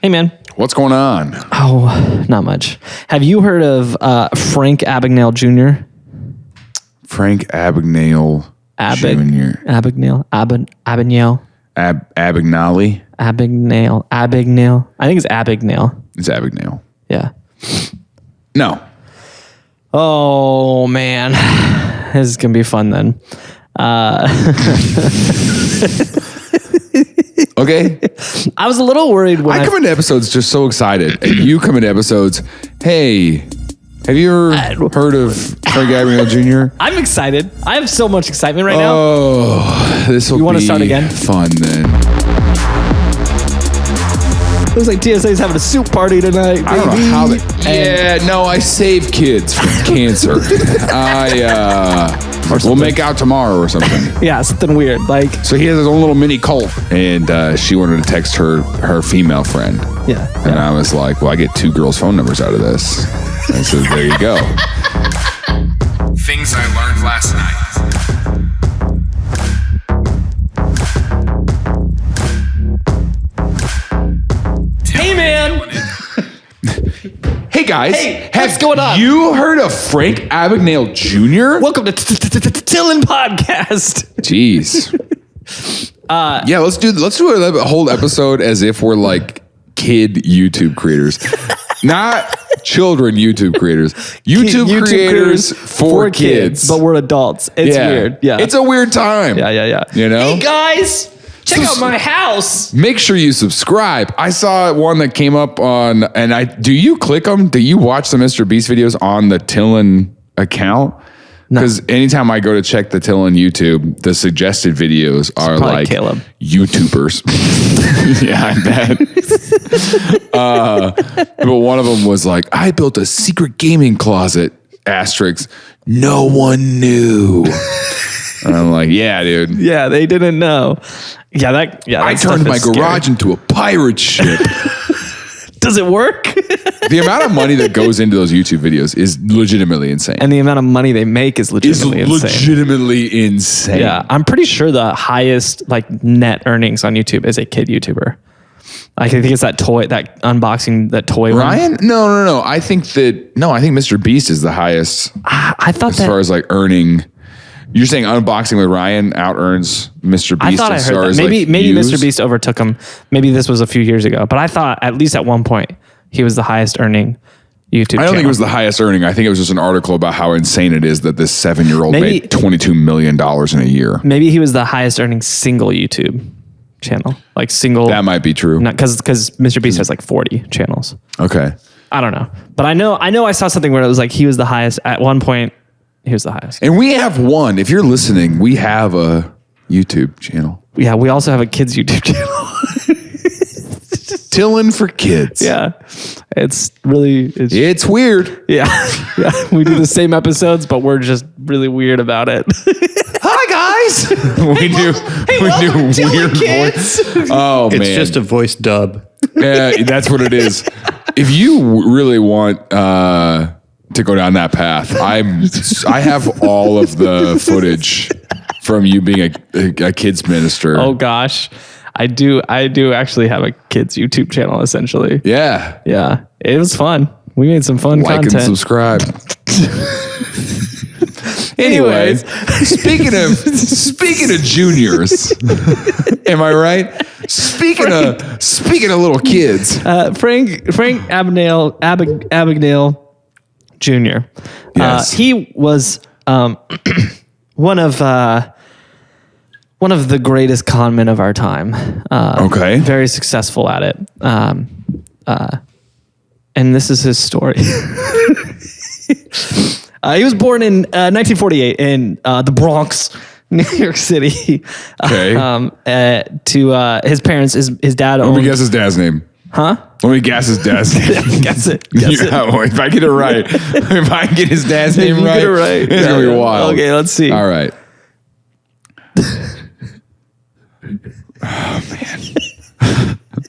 Hey, man. What's going on? Oh, not much. Have you heard of Frank Abagnale Jr.? Frank Abagnale Jr. Abagnale. Abagnale. I think it's Abagnale. It's Abagnale. Yeah. No. Oh, man. This is going to be fun then. Okay. I was a little worried when I come into episodes just so excited. And you come into episodes, hey, have you ever heard of Frank Abagnale Jr.? I'm excited. I have so much excitement right now. Oh, this will be want to start again? Fun then. Looks like TSA's having a soup party tonight. I don't know how they... Yeah, no, I save kids from cancer. We'll make out tomorrow or something. Yeah, something weird. Like, so he has his own little mini cult, and she wanted to text her female friend. Yeah. And I was like, well, I get 2 girls' phone numbers out of this. I said, there you go. Things I learned last night. Hey, man. Hey, guys. Hey, what's going on? You heard of Frank Abagnale Jr.? Welcome to TILLN Podcast. Jeez. Yeah, let's do a whole episode as if we're like kid YouTube creators. Not children YouTube creators. YouTube creators for kids. But we're adults. It's weird. Yeah. It's a weird time. Yeah. You know? Hey, guys. Check out my house. Make sure you subscribe. I saw one that came up on, and do you click them? Do you watch the Mr. Beast videos on the TILLN account? Because anytime I go to check the TILLN YouTube, the suggested videos are like Caleb. YouTubers. Yeah, I bet. But one of them was like, I built a secret gaming closet, asterisk, no one knew. And I'm like, yeah, dude. Yeah, they didn't know. Yeah, I turned my garage into a pirate ship. Does it work? The amount of money that goes into those YouTube videos is legitimately insane. And the amount of money they make is legitimately insane. Yeah, I'm pretty sure the highest like net earnings on YouTube is a kid YouTuber. I think it's that unboxing, that toy Ryan? One. No. I think Mr. Beast is the highest. I thought as far as like earning. You're saying unboxing with Ryan out earns Mr. Beast? I thought I heard that. Maybe Mr. Beast overtook him. Maybe this was a few years ago. But I thought at least at one point he was the highest earning YouTube channel. I don't think it was the highest earning. I think it was just an article about how insane it is that this 7-year-old made $22 million in a year. Maybe he was the highest earning single YouTube channel. Like single. That might be true. Because Mr. Beast has like 40 channels. Okay. I don't know. But I know I saw something where it was like he was the highest at one point. He was the highest. And we have one. If you're listening, we have a YouTube channel. Yeah, we also have a kids YouTube channel. TILLN for kids. Yeah. It's weird. Yeah. We do the same episodes, but we're just really weird about it. Hi, guys. we do weird voice. Oh, man. It's just a voice dub. Yeah, that's what it is. If you really want... to go down that path. I have all of the footage from you being a kids minister. Oh gosh. I do actually have a kids YouTube channel essentially. Yeah. Yeah. It was fun. We made some fun content. Like and subscribe. Anyways, speaking of juniors, am I right? Speaking of little kids. Frank Abagnale Jr. Yes. He was one of the greatest con men of our time. Okay. Very successful at it. And this is his story. He was born in 1948 in the Bronx, New York City. Okay. To his parents, his dad owned... Let me guess his dad's name. Huh? Let me guess his dad's name. Guess it. If I get it right, if I get his dad's name right, get it right, it's going to be wild. Okay, let's see. All right. Oh, man.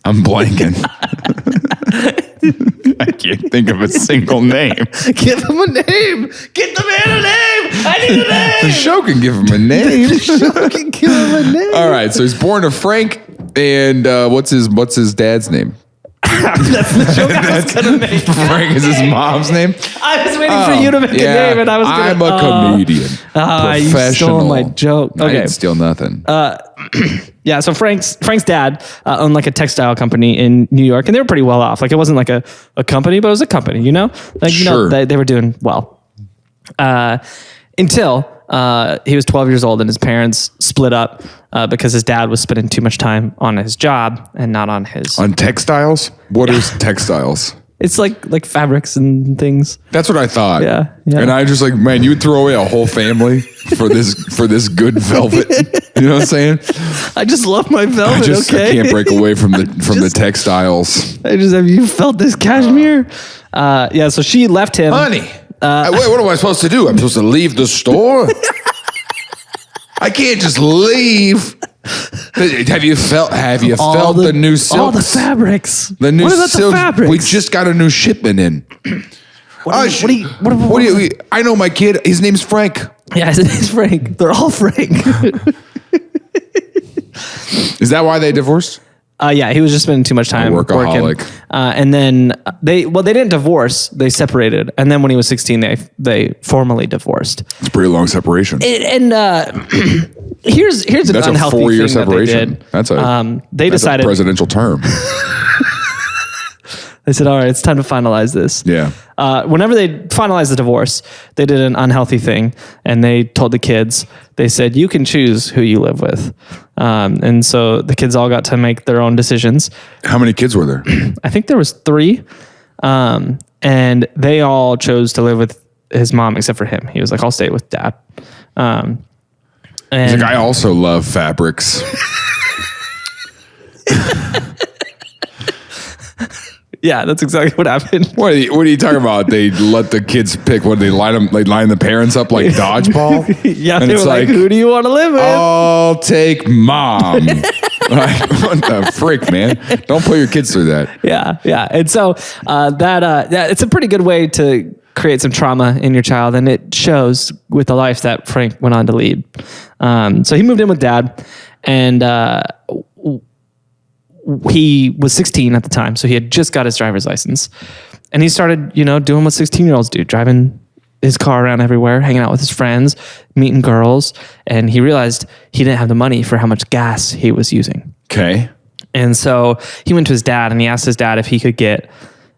I'm blanking. I can't think of a single name. Give him a name. Get the man a name. I need a name. The show can give him a name. The show can give him a name. All right, so he's born to Frank, and what's his dad's name? That's the joke I was going to make. Frank is his mom's name? I was waiting for you to make a name, and I was I'm a comedian. Professional. You stole my joke. Okay. I didn't steal nothing. Yeah, so Frank's dad owned like a textile company in New York, and they were pretty well off. Like it wasn't like a company, but it was a company, you know? Like, sure. They were doing well. Until he was 12 years old and his parents split up because his dad was spending too much time on his job and not on his... On textiles? What is textiles? It's like fabrics and things. That's what I thought. Yeah. And I just like, man, you would throw away a whole family for this good velvet. You know what I'm saying? I just love my velvet. I can't break away from the textiles. Have you felt this cashmere? Yeah. So she left him. Honey, wait, what am I supposed to do? I'm supposed to leave the store? I can't just leave. Have you felt the new silks? All the fabrics. The new what about silks? The fabrics? We just got a new shipment in. What do you? I know my kid. His name's Frank. Yeah, his name's Frank. They're all Frank. Is that why they divorced? Yeah, he was just spending too much time workaholic. working. And then they didn't divorce. They separated. And then when he was 16, they formally divorced. It's a pretty long separation. Here's an unhealthy 4-year thing separation. That they did. That's a presidential term. They said, all right, it's time to finalize this. Yeah. Whenever they finalized the divorce, they did an unhealthy thing. And they told the kids, they said, you can choose who you live with. And so the kids all got to make their own decisions. How many kids were there? I think there was 3. And they all chose to live with his mom except for him. He was like, I'll stay with dad. And he's like, I also love fabrics. Yeah, that's exactly what happened. What are you talking about? They let the kids pick. What, they line them? They line the parents up like dodgeball. Yeah, and they were like, "Who do you want to live with?" I'll take mom. Like, what the frick, man? Don't put your kids through that. Yeah. And so it's a pretty good way to create some trauma in your child, and it shows with the life that Frank went on to lead. So he moved in with dad, and he was 16 at the time, so he had just got his driver's license, and he started, doing what 16-year-olds do, driving his car around everywhere, hanging out with his friends, meeting girls, and he realized he didn't have the money for how much gas he was using. Okay. And so he went to his dad, and he asked his dad if he could get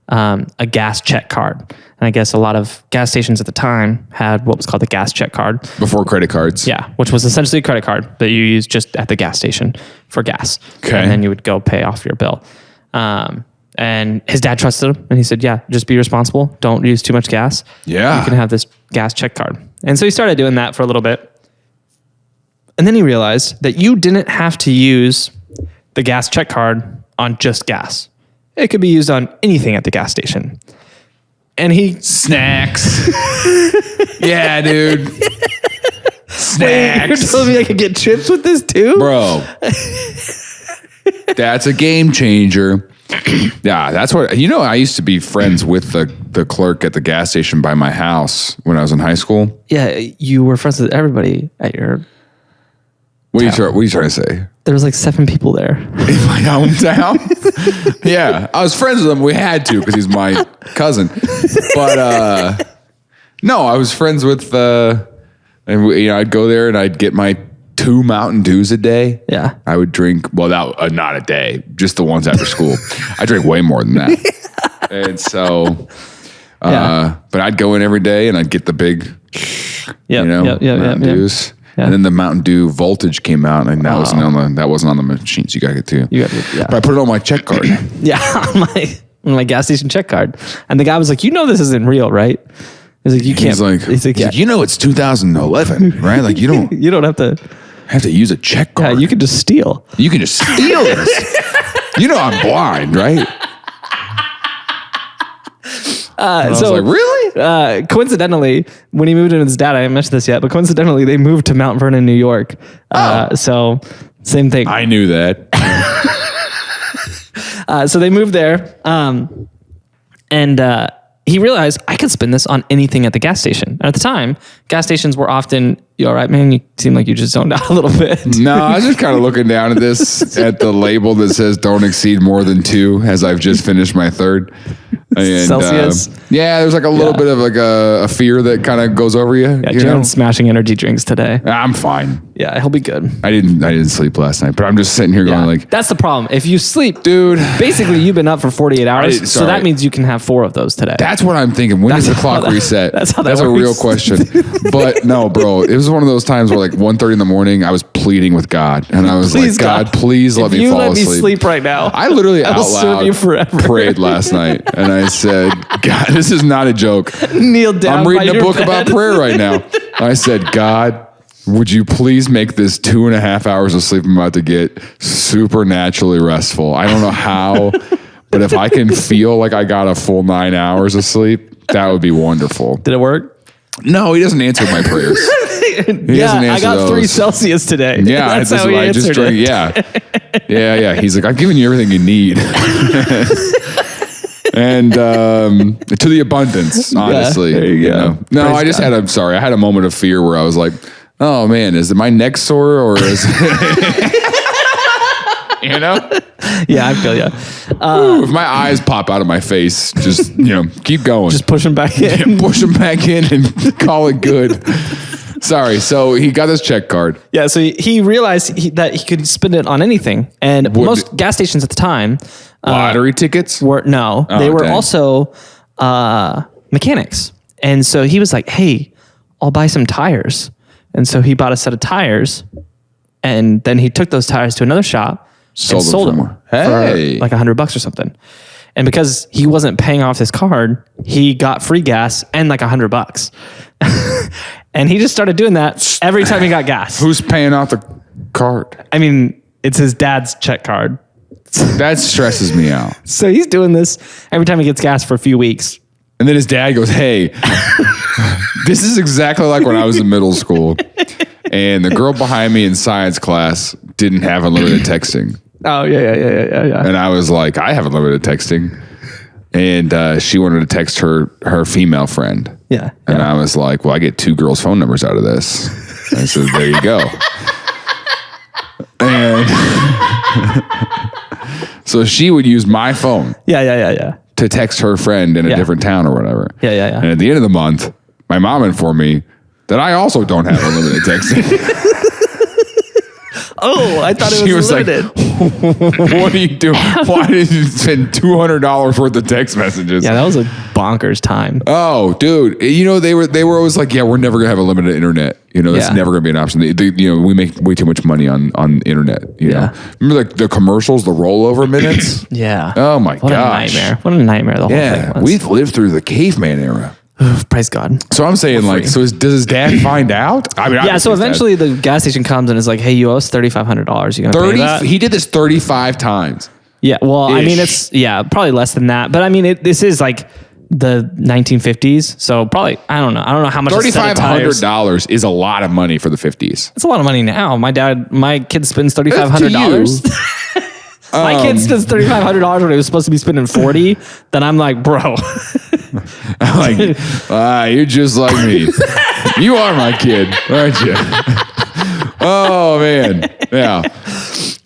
a gas check card. And I guess a lot of gas stations at the time had what was called the gas check card. Before credit cards. Yeah, which was essentially a credit card that you use just at the gas station for gas. Okay. And then you would go pay off your bill. And his dad trusted him, and he said, yeah, just be responsible. Don't use too much gas. Yeah. You can have this gas check card. And so he started doing that for a little bit. And then he realized that you didn't have to use the gas check card on just gas. It could be used on anything at the gas station. And snacks. Yeah, dude. Snacks. Wait, you're telling me I could get chips with this too? Bro. That's a game changer. Yeah, that's what, I used to be friends with the clerk at the gas station by my house when I was in high school. Yeah, you were friends with everybody at your... What are you trying to say? There was like 7 people there. In my hometown? Yeah, I was friends with him. We had to because he's my cousin. But no, I was friends with, and I'd go there and I'd get my 2 Mountain Dews a day. Yeah. I would drink, well, not a day, just the ones after school. I drink way more than that. And so, but I'd go in every day and I'd get the big, Mountain Dews. Yeah. And then the Mountain Dew Voltage came out, and that wasn't on the machines. You got to get to. But I put it on my check card. Yeah, on my gas station check card. And the guy was like, this isn't real, right? He's like, you can't. He's like, it's 2011, right? Like you don't. You don't have to use a check card. Yeah, you can just steal. You can just steal this. I'm blind, right? I was like, really? Coincidentally, when he moved in with his dad, I didn't mention this yet, but coincidentally, they moved to Mount Vernon, New York. So same thing. I knew that. So they moved there. And he realized I could spend this on anything at the gas station. And at the time, gas stations were often, you all right, man? You seem like you just zoned out a little bit. No, I was just kind of looking down at this, at the label that says don't exceed more than 2, as I've just finished my 3rd. And, Celsius. Yeah, there's like a little bit of like a fear that kind of goes over you. Yeah, you know? Jaren's smashing energy drinks today. I'm fine. Yeah, he'll be good. I didn't sleep last night, but I'm just sitting here going like, that's the problem. If you sleep, dude, basically you've been up for 48 hours. So that means you can have 4 of those today. That's what I'm thinking. When does the clock reset? That's a real question. But no, bro, it was one of those times where like 1:30 in the morning, I was pleading with God, and I was like, God, please let me fall asleep. If you let me sleep right now, I literally I will serve you forever. Prayed last night, and I said, God, this is not a joke. Kneel down. I'm reading a book about prayer right now. I said, God, would you please make this 2.5 hours of sleep I'm about to get supernaturally restful? I don't know how, but if I can feel like I got a full 9 hours of sleep, that would be wonderful. Did it work? No, he doesn't answer my prayers. I got those. 3 Celsius today. Yeah, that's how he answered it. Yeah. He's like, I've given you everything you need. And to the abundance, honestly. There you go. No, I just had a moment of fear where I was like, oh man, is it my neck sore or is you know? Yeah, I feel you. If my eyes pop out of my face, just, keep going. Just push them back in. Yeah, push them back in and call it good. Sorry. So he got his check card. Yeah. So he realized that he could spend it on anything. And most gas stations at the time. Lottery tickets? They were also mechanics. And so he was like, hey, I'll buy some tires. And so he bought a set of tires. And then he took those tires to another shop and sold them for like $100 or something. And because he wasn't paying off his card, he got free gas and like $100. And he just started doing that every time he got gas. Who's paying off the card? I mean, it's his dad's check card. That stresses me out. So he's doing this every time he gets gas for a few weeks. And then his dad goes, hey, this is exactly like when I was in middle school. And the girl behind me in science class didn't have unlimited texting. Oh, yeah. And I was like, I have unlimited texting. And she wanted to text her female friend. Yeah. And I was like, well, I get 2 girls' phone numbers out of this. I said, there you go. And so she would use my phone. Yeah. To text her friend in a different town or whatever. Yeah. And at the end of the month, my mom informed me that I also don't have unlimited texting. Oh, I thought it was limited. Like, what are you doing? Why did you spend $200 worth of text messages? Yeah, that was a bonkers time. Oh, dude. They were always like, yeah, we're never going to have a limited internet. That's never going to be an option. We make way too much money on the internet. You know? Remember the commercials, the rollover minutes? Yeah. Oh my gosh. What a nightmare the whole thing was. We've lived through the caveman era. Praise God. So I'm saying does his dad find out? I mean, so eventually the gas station comes and is like, hey, you owe us $3,500. You gonna pay that? He did this 35 times. Yeah. Well, I mean, it's probably less than that, but I mean, this is like the 1950s. So probably, I don't know how much. $3,500 is a lot of money for the 50s. It's a lot of money now. My kid spends $3,500. My kid spends $3,500 when he was supposed to be spending $40. Then I'm like, bro. I'm like, you're just like me. You are my kid, aren't you? Oh man, yeah.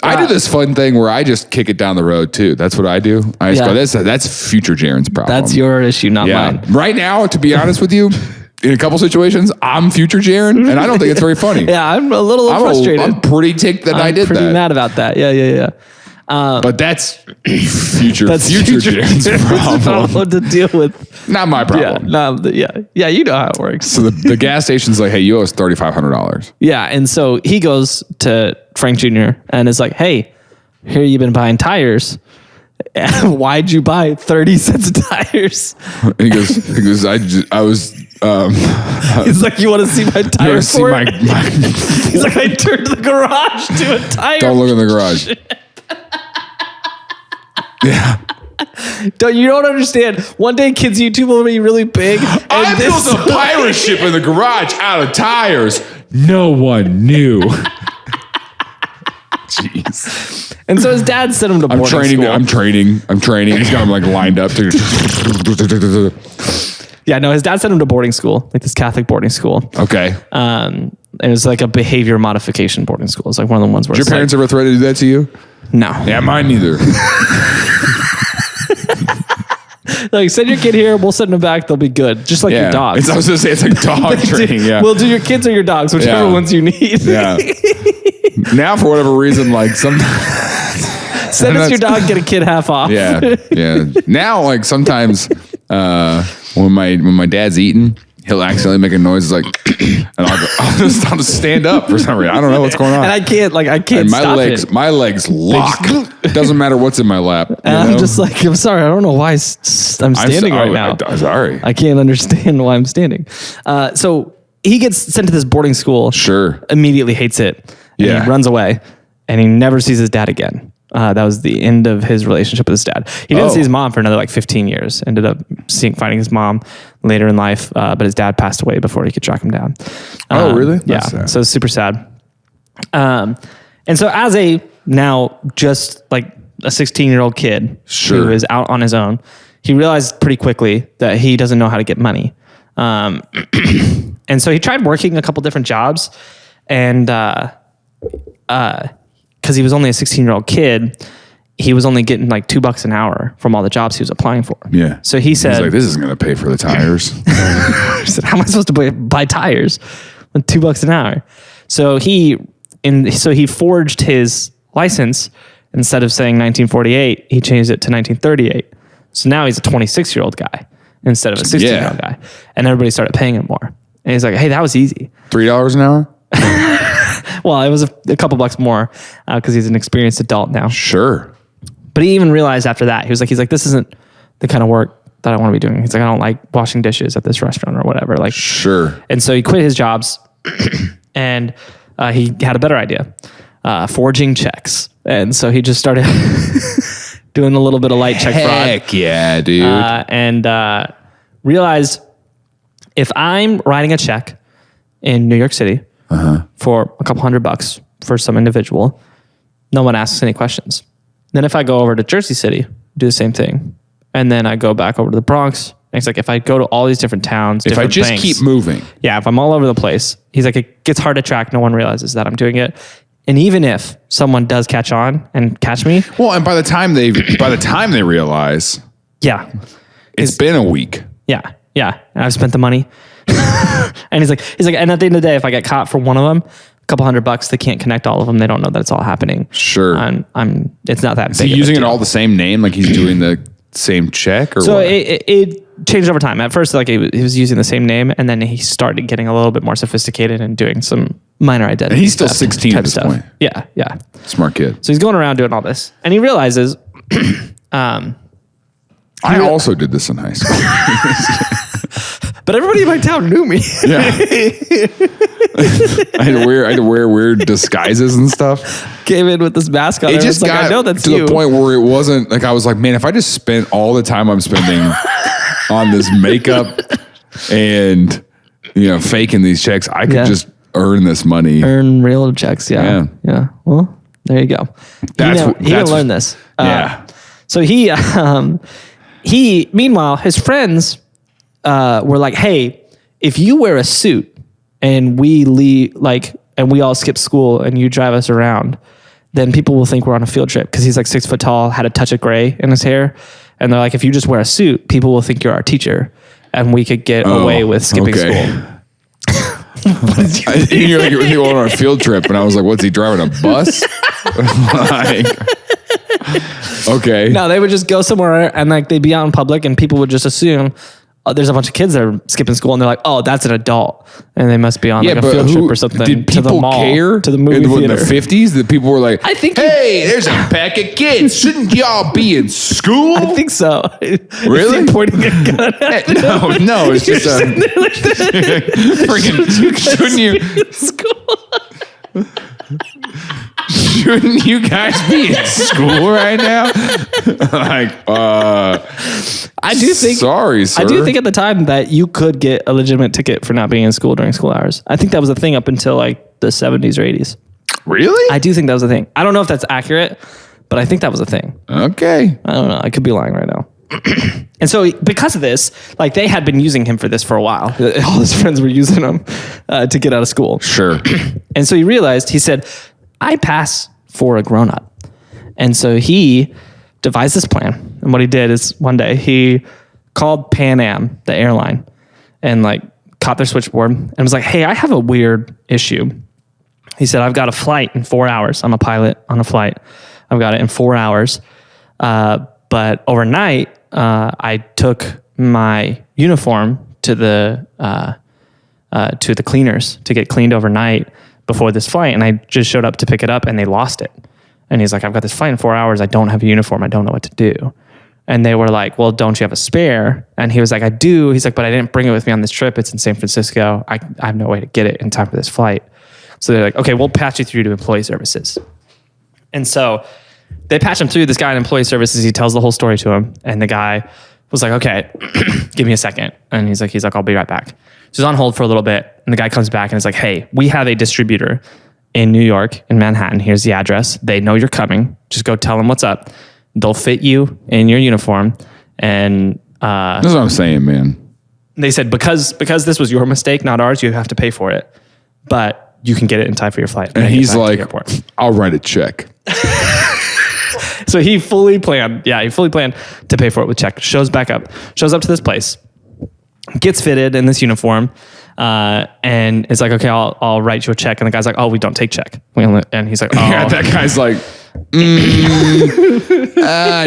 I do this fun thing where I just kick it down the road too. That's what I do. I just go, that's future Jaren's problem. That's your issue, not mine. Right now, to be honest with you, in a couple situations, I'm future Jaren, and I don't think it's very funny. Yeah, I'm a little frustrated. I'm pretty ticked that I did that. I'm pretty mad about that. Yeah. But that's future Jaren's problem to deal with. Not my problem. Yeah. You know how it works. So the gas station's like, hey, you owe us $3,500. Yeah, and so he goes to Frank Jr. and is like, hey, here you've been buying tires. Why'd you buy 30 sets of tires? And he goes, I was. He's like, you want to see my tire? He's like, I turned the garage to a tire. Don't look in the garage. Yeah. You don't understand. One day, kids' YouTube will be really big. I built a pirate ship in the garage out of tires. No one knew. Jeez. And so his dad sent him to boarding school. I'm training. He's got him like lined up. Yeah, no, his dad sent him to boarding school, like this Catholic boarding school. Okay. And it was like a behavior modification boarding school. It's like one of the ones where Did your parents ever threaten to do that to you? No. Yeah, mine neither. Like, send your kid here, we'll send them back, they'll be good. Just like your dogs. I was going to say, it's like dog training, yeah. We'll do your kids or your dogs, whichever ones you need. Yeah. Now, for whatever reason, like sometimes... Send us your dog, get a kid half off. Yeah. Now, like sometimes when my dad's eating, he'll accidentally make a noise like, and I'll just stand up for some reason. I don't know what's going on. And I can't and my legs lock. It doesn't matter what's in my lap. And I'm just like, I'm sorry, I don't know why I'm standing right now. I'm sorry. I can't understand why I'm standing. So he gets sent to this boarding school. Sure. Immediately hates it. And he runs away, and he never sees his dad again. That was the end of his relationship with his dad. He didn't see his mom for another like 15 years. Ended up finding his mom later in life, but his dad passed away before he could track him down. Oh, really? That's sad. So it's super sad. And so as a now just like a 16-year-old kid who is out on his own, he realized pretty quickly that he doesn't know how to get money. And so he tried working a couple different jobs, and because he was only a 16-year-old kid, he was only getting like $2 an hour from all the jobs he was applying for. Yeah. So he said, he's like, this isn't going to pay for the tires. He said, how am I supposed to buy tires with $2 an hour? So he forged his license. Instead of saying 1948, he changed it to 1938. So now he's a 26-year-old guy instead of a 16-year-old guy. And everybody started paying him more. And he's like, hey, that was easy. $3 an hour? Well, it was a couple bucks more because he's an experienced adult now. Sure. But he even realized after that, he's like, this isn't the kind of work that I want to be doing. He's like, I don't like washing dishes at this restaurant or whatever. Like, sure. And so he quit his jobs and he had a better idea, forging checks. And so he just started doing a little bit of light check fraud. Heck yeah, dude. And realized if I'm writing a check in New York City, for a couple $100 for some individual, no one asks any questions. Then if I go over to Jersey City, do the same thing. And then I go back over to the Bronx. And it's like, if I go to all these different towns, if I just banks, keep moving. Yeah, if I'm all over the place, he's like, it gets hard to track. No one realizes that I'm doing it. And even if someone does catch on and catch me. Well, and by the time they realize. Yeah. It's been a week. Yeah. And I've spent the money. And he's like, and at the end of the day, if I get caught for one of them, a couple $100, they can't connect all of them. They don't know that it's all happening. Sure. It's not that big. Is he using it all the same name? Like he's doing the same check or so what? It changed over time. At first, like he was using the same name, and then he started getting a little bit more sophisticated and doing some minor identity. And he's still 16 at this point. Yeah. Smart kid. So he's going around doing all this, and he realizes, I also did this in high school. But everybody in my town knew me. Yeah. I had to wear weird disguises and stuff. Came in with this mask on. It just got I know that's to the point where it wasn't like, I was like, man, if I just spent all the time I'm spending on this makeup and, faking these checks, I could just earn this money. Earn real checks. Yeah. Well, there you go. He didn't learn this. Yeah. So he meanwhile, his friends were like, hey, if you wear a suit and we leave, and we all skip school and you drive us around, then people will think we're on a field trip. Cause he's like 6 foot tall, had a touch of gray in his hair. And they're like, if you just wear a suit, people will think you're our teacher and we could get away with skipping school. You're like, we're going on a field trip. And I was like, what's he driving, a bus? Okay. No, they would just go somewhere and they'd be out in public and people would just assume, there's a bunch of kids that are skipping school and they're like, oh, that's an adult. And they must be on a field trip or something. Did people to the mall, care? To the movie theater. In the 50s, that people were like, hey, there's a pack of kids. Shouldn't y'all be in school? I think so. Really? Pointing a gun at them. No, it's just shouldn't you? Shouldn't you guys be in school right now? I do think. Sorry, sir. I do think at the time that you could get a legitimate ticket for not being in school during school hours. I think that was a thing up until like the 70s or 80s. Really? I do think that was a thing. I don't know if that's accurate, but I think that was a thing. Okay. I don't know. I could be lying right now. And so because of this, like they had been using him for this for a while. All his friends were using him to get out of school. Sure. And so he said, I pass for a grown-up. And so he devised this plan. And what he did is one day he called Pan Am, the airline, and like caught their switchboard and was like, hey, I have a weird issue. He said, I've got a flight in 4 hours. I'm a pilot on a flight. I've got it in 4 hours. But overnight, I took my uniform to the cleaners to get cleaned overnight before this flight. And I just showed up to pick it up and they lost it. And he's like, I've got this flight in 4 hours. I don't have a uniform. I don't know what to do. And they were like, well, don't you have a spare? And he was like, I do. He's like, but I didn't bring it with me on this trip. It's in San Francisco. I have no way to get it in time for this flight. So they're like, okay, we'll patch you through to employee services. And so they patch him through. This guy in employee services, he tells the whole story to him. And the guy was like, okay, give me a second. And he's like, I'll be right back. So he's on hold for a little bit. And the guy comes back and is like, hey, we have a distributor in New York, in Manhattan. Here's the address. They know you're coming. Just go tell them what's up. They'll fit you in your uniform. And that's what I'm saying, man. They said, because this was your mistake, not ours, you have to pay for it. But you can get it in time for your flight. And he's like, I'll write a check. So he fully planned to pay for it with check. Shows up to this place, gets fitted in this uniform, and it's like, okay, I'll write you a check. And the guy's like, oh, we don't take check. And he's like, oh. Yeah, that guy's like,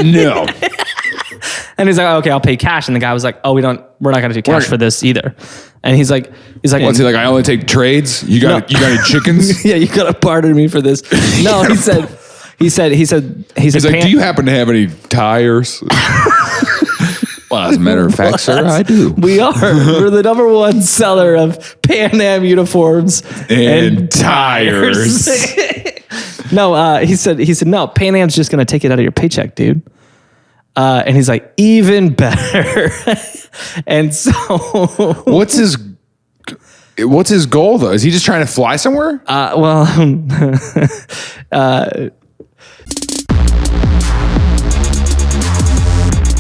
no. And he's like, okay, I'll pay cash. And the guy was like, oh, we're not going to do cash for this either. And he's like, what's he like? I only take trades. You got any chickens? Yeah, you got to barter me for this. No, he said, he's like, do you happen to have any tires? Well, as a matter of fact, sir, I do. We are. We're the number one seller of Pan Am uniforms and tires. No, he said, no, Pan Am's just going to take it out of your paycheck, dude. And he's like, even better. And so what's his goal though? Is he just trying to fly somewhere?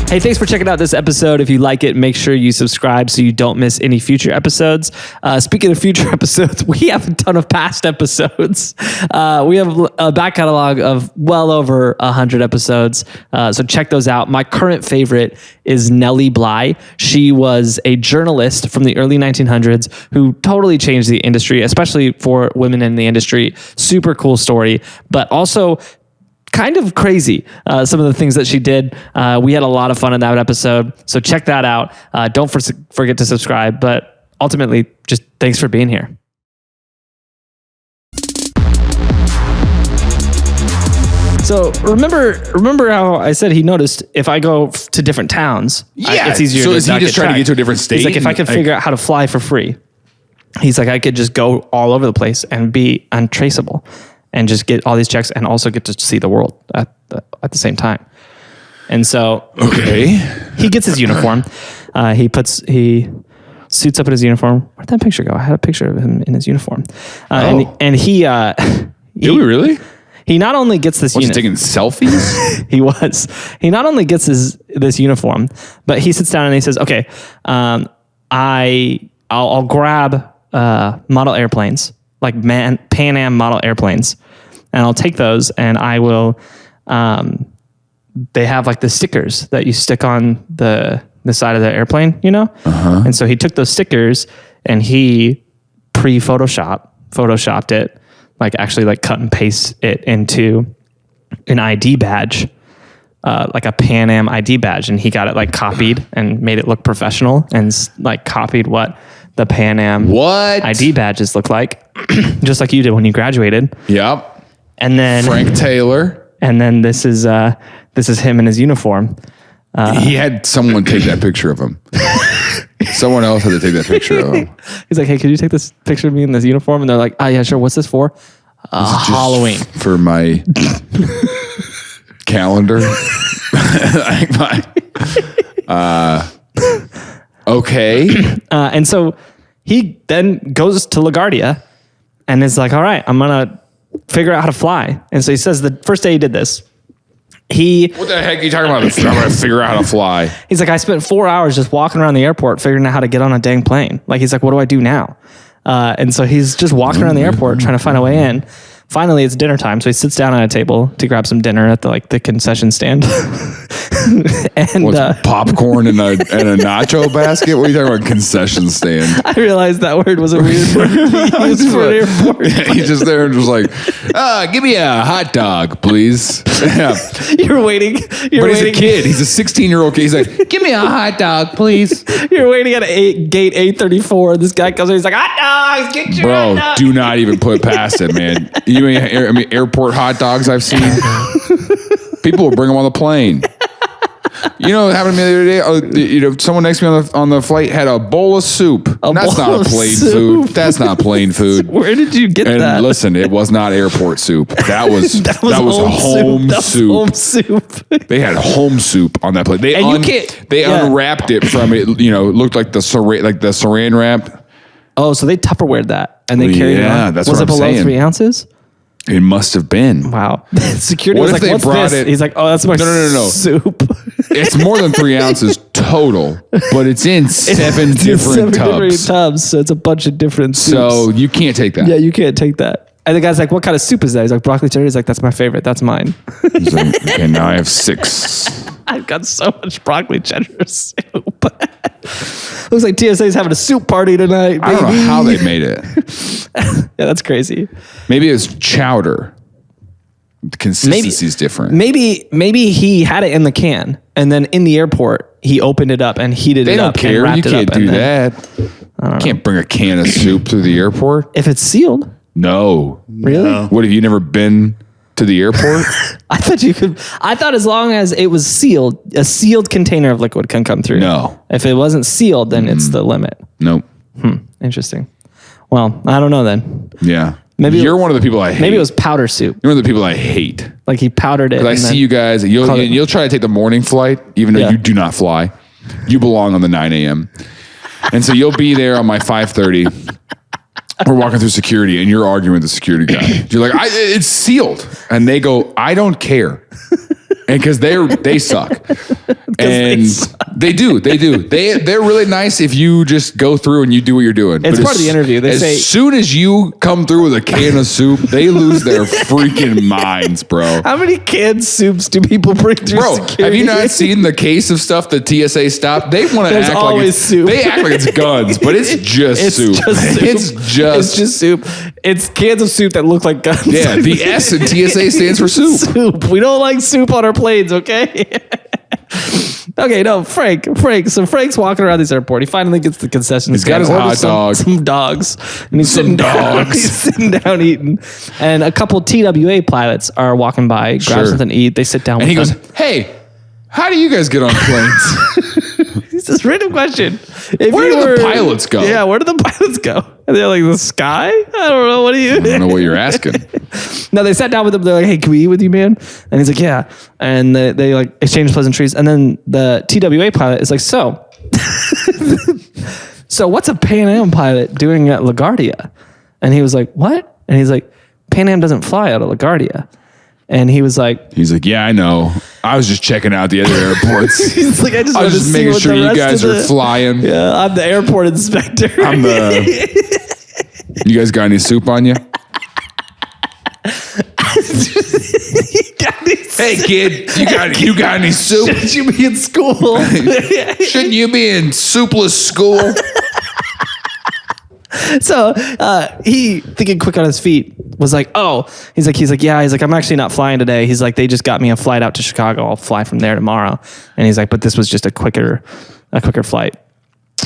Hey, thanks for checking out this episode. If you like it, make sure you subscribe so you don't miss any future episodes. Speaking of future episodes, we have a ton of past episodes. We have a back catalog of well over 100 episodes. So check those out. My current favorite is Nellie Bly. She was a journalist from the early 1900s who totally changed the industry, especially for women in the industry. Super cool story, but also kind of crazy, some of the things that she did. We had a lot of fun in that episode, so check that out. Don't forget to subscribe, but ultimately, just thanks for being here. So remember how I said he noticed if I go to different towns, it's easier. So is he just trying to get to a different state? He's like, if I could figure out how to fly for free, he's like, I could just go all over the place and be untraceable. And just get all these checks and also get to see the world at the same time. And so, okay, he gets his uniform. He suits up in his uniform. Where'd that picture go? I had a picture of him in his uniform. And he did we really? He not only gets this. Was he taking selfies? He was. He not only gets this uniform, but he sits down and he says, "Okay, I'll grab model airplanes." Like Pan Am model airplanes, and I'll take those and I will. They have like the stickers that you stick on the side of the airplane, you know. And so he took those stickers and he photoshopped it, like actually like cut and paste it into an ID badge, like a Pan Am ID badge, and he got it like copied and made it look professional and like copied what the Pan Am ID badges look like, just like you did when you graduated. Yep. And then Frank Taylor. And then this is him in his uniform. He had someone take that picture of him. Someone else had to take that picture of him. He's like, hey, could you take this picture of me in this uniform? And they're like, oh yeah, sure. What's this for? Halloween. For my calendar. Okay. And so he then goes to LaGuardia and is like, all right, I'm going to figure out how to fly. And so he says the first day he did this, what the heck are you talking about? I'm going to figure out how to fly. He's like, I spent 4 hours just walking around the airport figuring out how to get on a dang plane. Like, he's like, what do I do now? And so he's just walking around the airport trying to find a way in. Finally, it's dinner time, so he sits down at a table to grab some dinner at the concession stand. And popcorn and a nacho basket? What are you talking about, concession stand? I realized that word was a weird word to use for an airport. Yeah, he's just there and just like, give me a hot dog, please. Yeah. You're waiting. He's a kid. He's a 16-year-old kid. He's like, give me a hot dog, please. You're waiting at gate 834. This guy comes in. He's like, hot dogs, get your hot dogs. Do not even put it past it, man. Airport hot dogs I've seen. People will bring them on the plane. You know what happened to me the other day? Someone next to me on the flight had a bowl of soup. That's not plain food. That's not plain food. Where did you get that? And listen, it was not airport soup. That was home soup. They had home soup on that plate. They unwrapped it from it. Looked like the saran wrap. Oh, so they Tupperwared that and they carried it on. Yeah, that's what I'm saying. Was it below 3 ounces? It must have been. Wow. Security was like, what's this? He's like, oh, that's my soup. It's more than 3 ounces total, but it's in seven different tubs. So it's a bunch of different soups. So you can't take that. Yeah, you can't take that. And the guy's like, what kind of soup is that? He's like, broccoli cheddar. He's like, that's my favorite. That's mine. He's like, okay, now I have 6. I've got so much broccoli cheddar soup. Looks like TSA's having a soup party tonight, baby. I don't know how they made it. Yeah, that's crazy. Maybe it's chowder. The consistency is different. Maybe he had it in the can, and then in the airport, he opened it up and heated it up. They don't care. You can't do that. You can't bring a can of soup through the airport. If it's sealed. No. Really? No. What, have you never been to the airport? I thought you could. I thought as long as it was sealed, a sealed container of liquid can come through. No. If it wasn't sealed, then it's the limit. Nope. Interesting. Well, I don't know then. Yeah. Maybe you're one of the people I hate. Maybe it was powder soup. You're one of the people I hate. Like he powdered it. Because I see you guys. You'll try to take the morning flight, even though you do not fly. You belong on the 9 a.m. And so you'll be there on my 5:30. We're walking through security and you're arguing with the security guy. You're like, it's sealed. And they go, I don't care. And because they suck. And they do. They're really nice if you just go through and you do what you're doing. It's part of the interview. As soon as you come through with a can of soup, they lose their freaking minds, bro. How many canned soups do people bring through security? Have you not seen the case of stuff that TSA stopped? They want to act like it's soup. They act like it's guns, but it's just soup. It's just soup. It's cans of soup that look like guns. Yeah, the S in TSA stands for soup. Soup. We don't like soup on our planes, okay? Okay, no, Frank. So Frank's walking around this airport. He finally gets the concession. He's got his hot dog. Some dogs. And he's sitting down. He's sitting down eating. And a couple TWA pilots are walking by, grab something to eat. They sit down with him. And he goes, hey, how do you guys get on planes? It's this random question. Where do the pilots go? Yeah, where do the pilots go? And they're like, the sky? I don't know. What are you? I don't know what you're asking. No, they sat down with him. They're like, hey, can we eat with you, man? And he's like, yeah. And they like exchange pleasantries. And then the TWA pilot is like, so what's a Pan Am pilot doing at LaGuardia? And he was like, what? And he's like, Pan Am doesn't fly out of LaGuardia. And he was like, yeah, I know. I was just checking out the other airports. He's like, I was just making sure you guys are flying. Yeah, I'm the airport inspector. You guys got any soup on you? Hey kid, you got any soup? Shouldn't you be in school? Shouldn't you be in soupless school? So he, thinking quick on his feet, was like, oh, he's like, yeah, I'm actually not flying today. He's like, they just got me a flight out to Chicago. I'll fly from there tomorrow. And he's like, but this was just a quicker flight.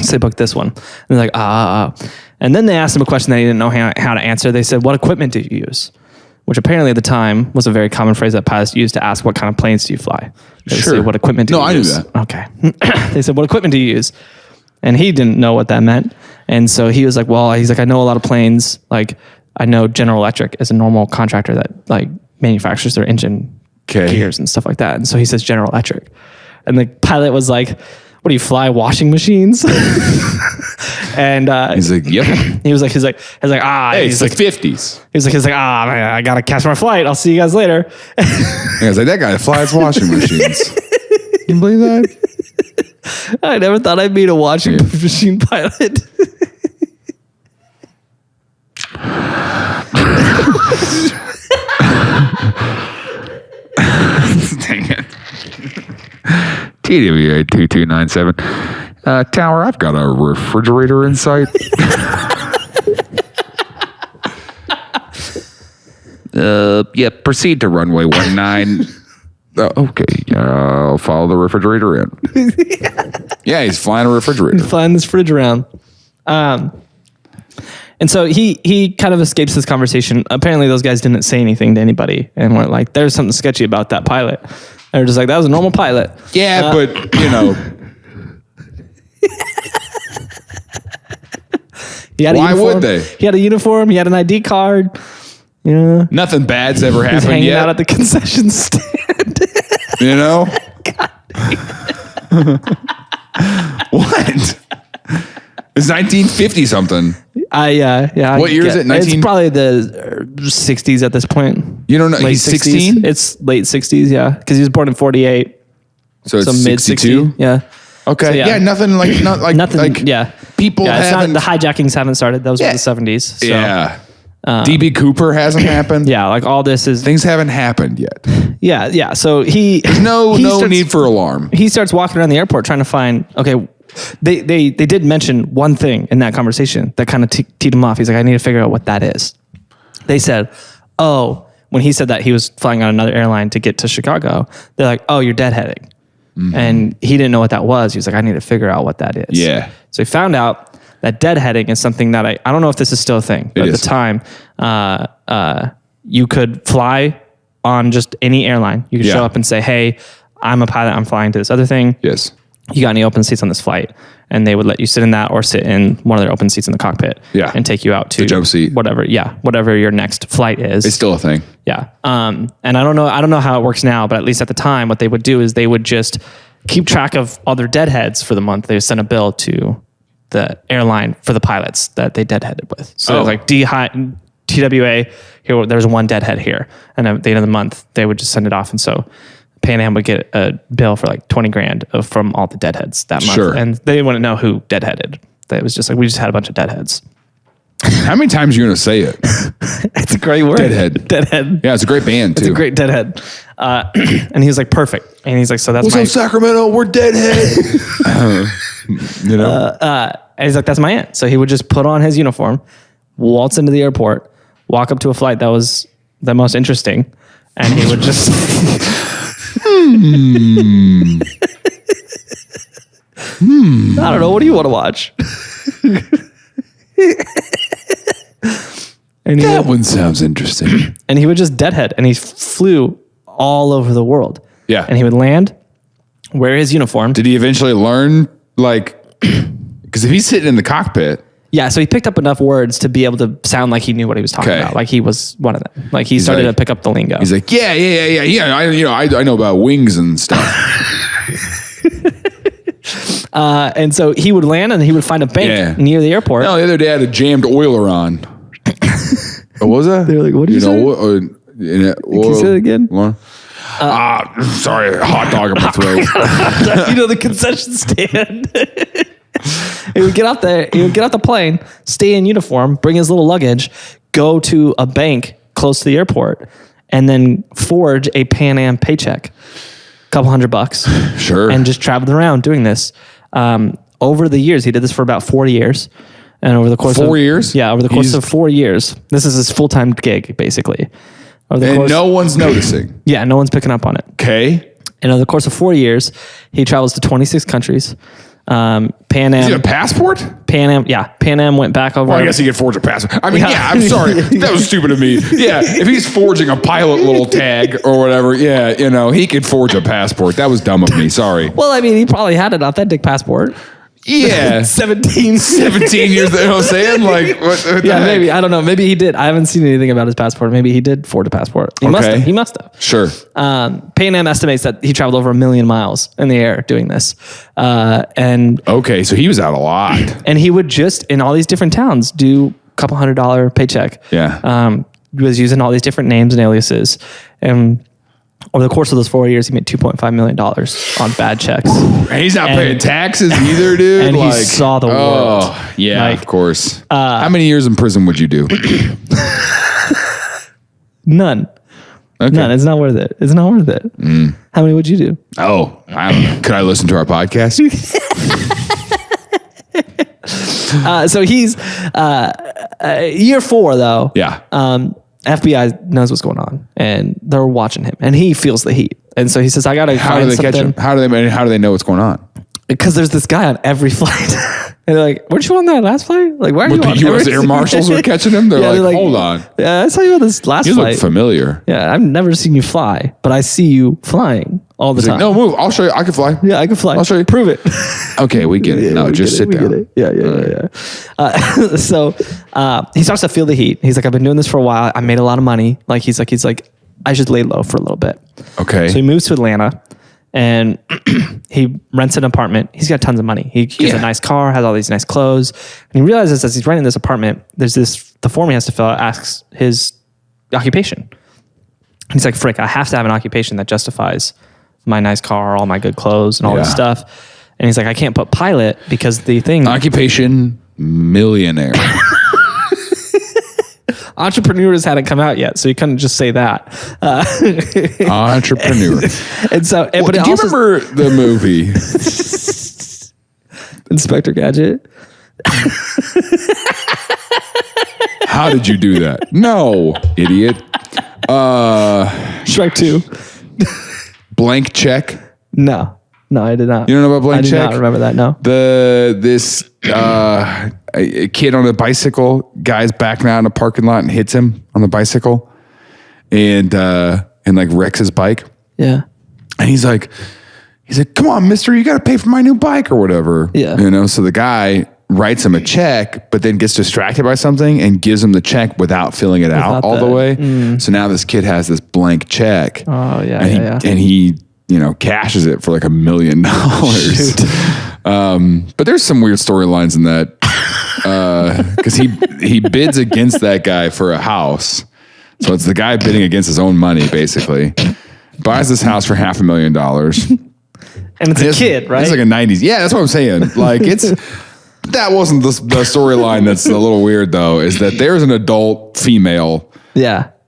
So they booked this one. And they're like, And then they asked him a question that he didn't know how to answer. They said, what equipment do you use? Which apparently at the time was a very common phrase that pilots used to ask, what kind of planes do you fly? They would say, what equipment do you use? No, I knew that. Okay. They said, what equipment do you use? And he didn't know what that meant. And so he was like, well, he's like, I know a lot of planes. Like, I know General Electric is a normal contractor that like manufactures their engine gears and stuff like that. And so he says General Electric. And the pilot was like, what what do you fly washing machines? And he's like, yep. He's like, hey, it's like, the 50s. He's like, man, I gotta catch my flight. I'll see you guys later. He's like, that guy flies washing machines. You believe that? I never thought I'd meet a washing machine pilot. Dang it. TWA 2297. Tower, I've got a refrigerator in sight. Yeah, proceed to runway 19. Okay, I'll follow the refrigerator in. Yeah, he's flying a refrigerator. He's flying this fridge around. And so he kind of escapes this conversation. Apparently those guys didn't say anything to anybody and weren't like, there's something sketchy about that pilot. They were just like, that was a normal pilot. Yeah, but you know. Why would they? He had a uniform. He had an ID card. Yeah. Nothing bad's ever happened yet. Hanging out at the concession stand. You know? What? It's 1950 something. Yeah. What year is it? It's probably the 60s at this point. You don't know? He's 16? It's late 60s, yeah. Because he was born in 48. So it's mid 62? Yeah. Okay. So, yeah, nothing like nothing. Like yeah. People haven't. The hijackings haven't started. Those were the 70s. So. Yeah. DB Cooper hasn't happened. Yeah, like all this is things haven't happened yet. Yeah. So there's no need for alarm. He starts walking around the airport trying to find. Okay, they did mention one thing in that conversation that kind of teed him off. He's like, I need to figure out what that is. They said, oh, when he said that he was flying on another airline to get to Chicago, they're like, oh, you're deadheading. Mm-hmm. And he didn't know what that was. He was like, I need to figure out what that is. Yeah. So he found out that deadheading is something that I don't know if this is still a thing, but at the time, you could fly on just any airline. You could show up and say, hey, I'm a pilot. I'm flying to this other thing. Yes. You got any open seats on this flight? And they would let you sit in that or sit in one of their open seats in the cockpit. Yeah. And take you out to the jump seat. Whatever your next flight is. It's still a thing. Yeah. And I don't know how it works now, but at least at the time, what they would do is they would just keep track of all their deadheads for the month. They would send a bill to the airline for the pilots that they deadheaded with. So it was like TWA, here, there's one deadhead here. And at the end of the month, they would just send it off. And so Pan Am would get a bill for like $20,000 from all the deadheads that month. Sure. And they wouldn't know who deadheaded. It was just like, we just had a bunch of deadheads. How many times are you going to say it? It's a great word. Deadhead. Yeah, it's a great band too. It's a great deadhead. And he was like, perfect. And he's like, so that's What's up, Sacramento? We're Deadhead. You know? And he's like, that's my aunt. So he would just put on his uniform, waltz into the airport, walk up to a flight that was the most interesting, and he would just... I don't know. What do you want to watch? And that one sounds interesting. And he would just deadhead, and he flew all over the world. Yeah. And he would land, wear his uniform. Did he eventually learn, like... Because if he's sitting in the cockpit... Yeah, so he picked up enough words to be able to sound like he knew what he was talking about. Like he was one of them. Like he started to pick up the lingo. He's like, yeah. I know about wings and stuff. And so he would land and he would find a bank near the airport. No, the other day I had a jammed oiler on. What was that? They were like, what did you say? Can you say it again? Sorry, hot dog in my throat. The concession stand. He would get off the plane, stay in uniform, bring his little luggage, go to a bank close to the airport, and then forge a Pan Am paycheck, a couple $100. Sure. And just traveled around doing this. Over the years, he did this for about 4 years. And over the course of 4 years? Yeah, over the course of 4 years. This is his full-time gig, basically. No one's noticing. Yeah, no one's picking up on it. Okay. And over the course of 4 years, he travels to 26 countries. Pan Am. Is he a passport? Pan Am went back over. Well, I guess he could forge a passport. I mean, I'm sorry. That was stupid of me. Yeah, if he's forging a pilot little tag or whatever, he could forge a passport. That was dumb of me. Sorry. Well, I mean, he probably had an authentic passport. Yeah. 17 years. You know what I'm saying? Like, what yeah, maybe. I don't know. Maybe he did. I haven't seen anything about his passport. Maybe he did forge a passport. He must have. Sure. P&M estimates that he traveled over 1 million miles in the air doing this. Okay, so he was out a lot. And he would just, in all these different towns, do a couple $100 paycheck. Yeah. He was using all these different names and aliases. And over the course of those 4 years, he made $2.5 million on bad checks. And he's not paying taxes either, dude. And he saw the world. Oh, yeah, of course. How many years in prison would you do? None. Okay. None. It's not worth it. It's not worth it. How many would you do? Oh, I don't know. Could I listen to our podcast? So he's year 4, though. Yeah. FBI knows what's going on, and they're watching him, and he feels the heat. And so he says, "I gotta." How do they catch him? How do they know what's going on? Because there's this guy on every flight. And they're like, weren't you on that last flight? Like, why are you on the U.S. Air Marshals are catching him? They're like, hold on. Yeah, I saw you on this last flight. You look familiar. Yeah, I've never seen you fly, but I see you flying all the time. Like, no, move. I'll show you. I can fly. Yeah, I can fly. I'll show you. Prove it. Okay, we get it. No, just sit down. Yeah. So he starts to feel the heat. He's like, I've been doing this for a while. I made a lot of money. Like, he's like, I should lay low for a little bit. Okay. So he moves to Atlanta. And he rents an apartment. He's got tons of money. He gets a nice car, has all these nice clothes. And he realizes as he's renting this apartment, the form he has to fill out asks his occupation. He's like, frick, I have to have an occupation that justifies my nice car, all my good clothes and all this stuff. And he's like, I can't put pilot because the thing... Occupation, millionaire. Entrepreneurs hadn't come out yet, so you couldn't just say that. Entrepreneur. And so, but do you remember the movie Inspector Gadget? How did you do that? No, idiot. Shrek 2. Blank Check. No, I did not. You don't know about Blank Check? I do not remember that. No. This a kid on a bicycle, guy's backing out in a parking lot and hits him on the bicycle, and like wrecks his bike. Yeah. And he's like, come on, mister, you got to pay for my new bike or whatever. Yeah. You know, so the guy writes him a check, but then gets distracted by something and gives him the check without filling it out all the way. So now this kid has this blank check. Oh yeah. And he cashes it for like $1 million. But there's some weird storylines in that. Because he bids against that guy for a house. So it's the guy bidding against his own money, basically. Buys this house for $500,000. And it's a kid, right? It's like a 90s. Yeah, that's what I'm saying. Like, that wasn't the storyline that's a little weird, though, is that there's an adult female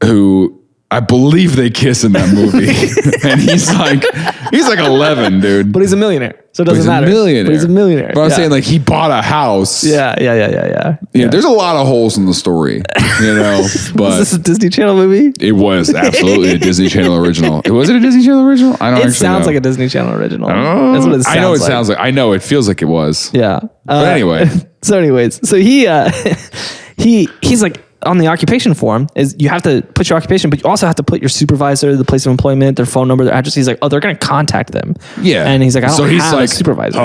who I believe they kiss in that movie. And he's like 11, dude. But he's a millionaire. So it doesn't matter. But he's a millionaire. But I'm saying, like, he bought a house. Yeah. There's a lot of holes in the story, But was this a Disney Channel movie? It was absolutely a Disney Channel original. Was it a Disney Channel original? I don't actually know. It sounds like a Disney Channel original. That's what it sounds like. I know it sounds like. I know it feels like it was. Yeah. But anyway. So he's like, on the occupation form is you have to put your occupation, but you also have to put your supervisor, the place of employment, their phone number, their address. He's like, oh, they're going to contact them. Yeah. And he's like, I don't have a supervisor.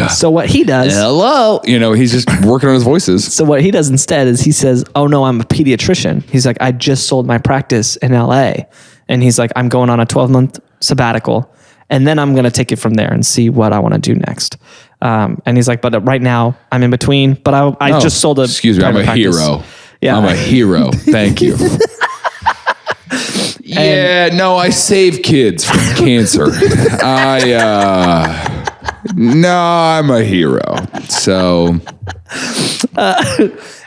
So what he does. Hello. He's just working on his voices. So what he does instead is he says, oh no, I'm a pediatrician. He's like, I just sold my practice in LA. And he's like, I'm going on a 12-month sabbatical. And then I'm going to take it from there and see what I want to do next. And he's like, but right now I'm in between, but I just sold a excuse me, I'm a practice. hero. Yeah. I'm a hero. Thank you. I save kids from cancer. I'm a hero. So.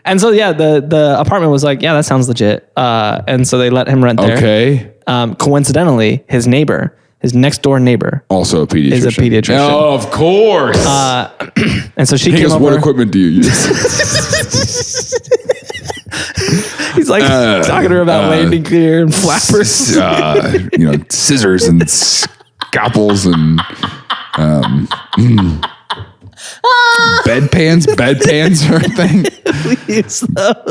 And so, the apartment was like, yeah, that sounds legit. And so they let him rent there. Okay. Coincidentally, his next door neighbor, also a pediatrician. Is a pediatrician. Oh, of course. And so she came over. What equipment do you use? He's like talking to her about landing gear and flappers. Scissors and scalpels and bedpans are a thing.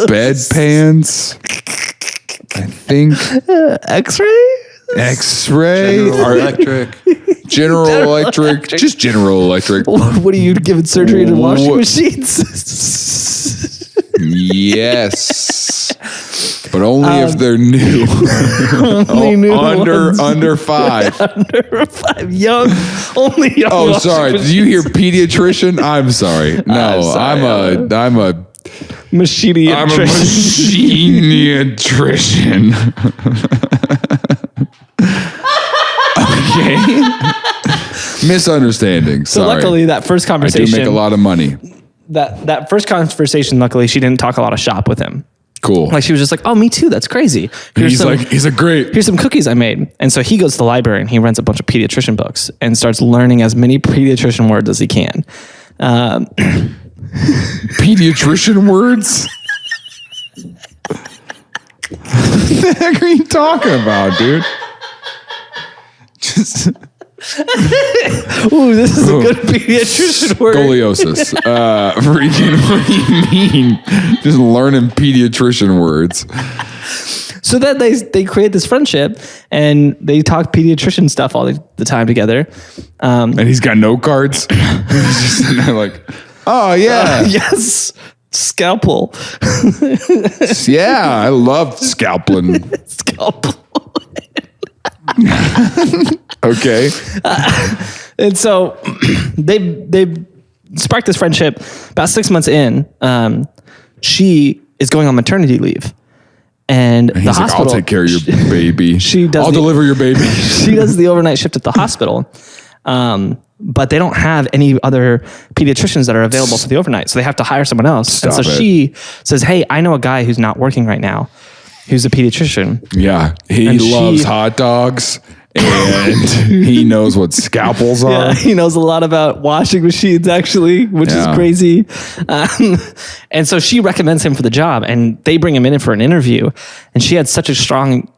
Bedpans. I think. X-ray. X-ray, General Electric, just General Electric. What are you giving surgery to washing machines? Yes, but only if they're new. Under 5. Under 5, young, only young. Oh, sorry. Did you hear pediatrician? I'm sorry. No, I'm a machiniatrician. Okay. Misunderstanding. So sorry. luckily, that first conversation, I do make a lot of money. That first conversation, luckily, she didn't talk a lot of shop with him. Cool. Like she was just like, oh, me too. That's crazy. He's some cookies I made. And so he goes to the library and he rents a bunch of pediatrician books and starts learning as many pediatrician words as he can. Pediatrician words? What the heck are you talking about, dude? Just... Ooh, this is a good pediatrician word. Scoliosis. Freaking, what do you mean? Just learning pediatrician words. So then they create this friendship and they talk pediatrician stuff all the time together. And he's got note cards. He's just sitting there like, oh yeah. Yes. Scalpel. Yeah, I love scalping. Scalpel. Okay. And so they sparked this friendship. About 6 months in, she is going on maternity leave. And the hospital, like, I'll take care of your baby. I'll deliver your baby. She does the overnight shift at the hospital. But they don't have any other pediatricians that are available for the overnight. So they have to hire someone else. She says, hey, I know a guy who's not working right now, who's a pediatrician. Yeah. He loves hot dogs. And he knows what scalpels are. Yeah, he knows a lot about washing machines, actually, which is crazy. And so she recommends him for the job, and they bring him in for an interview. And she had such a strong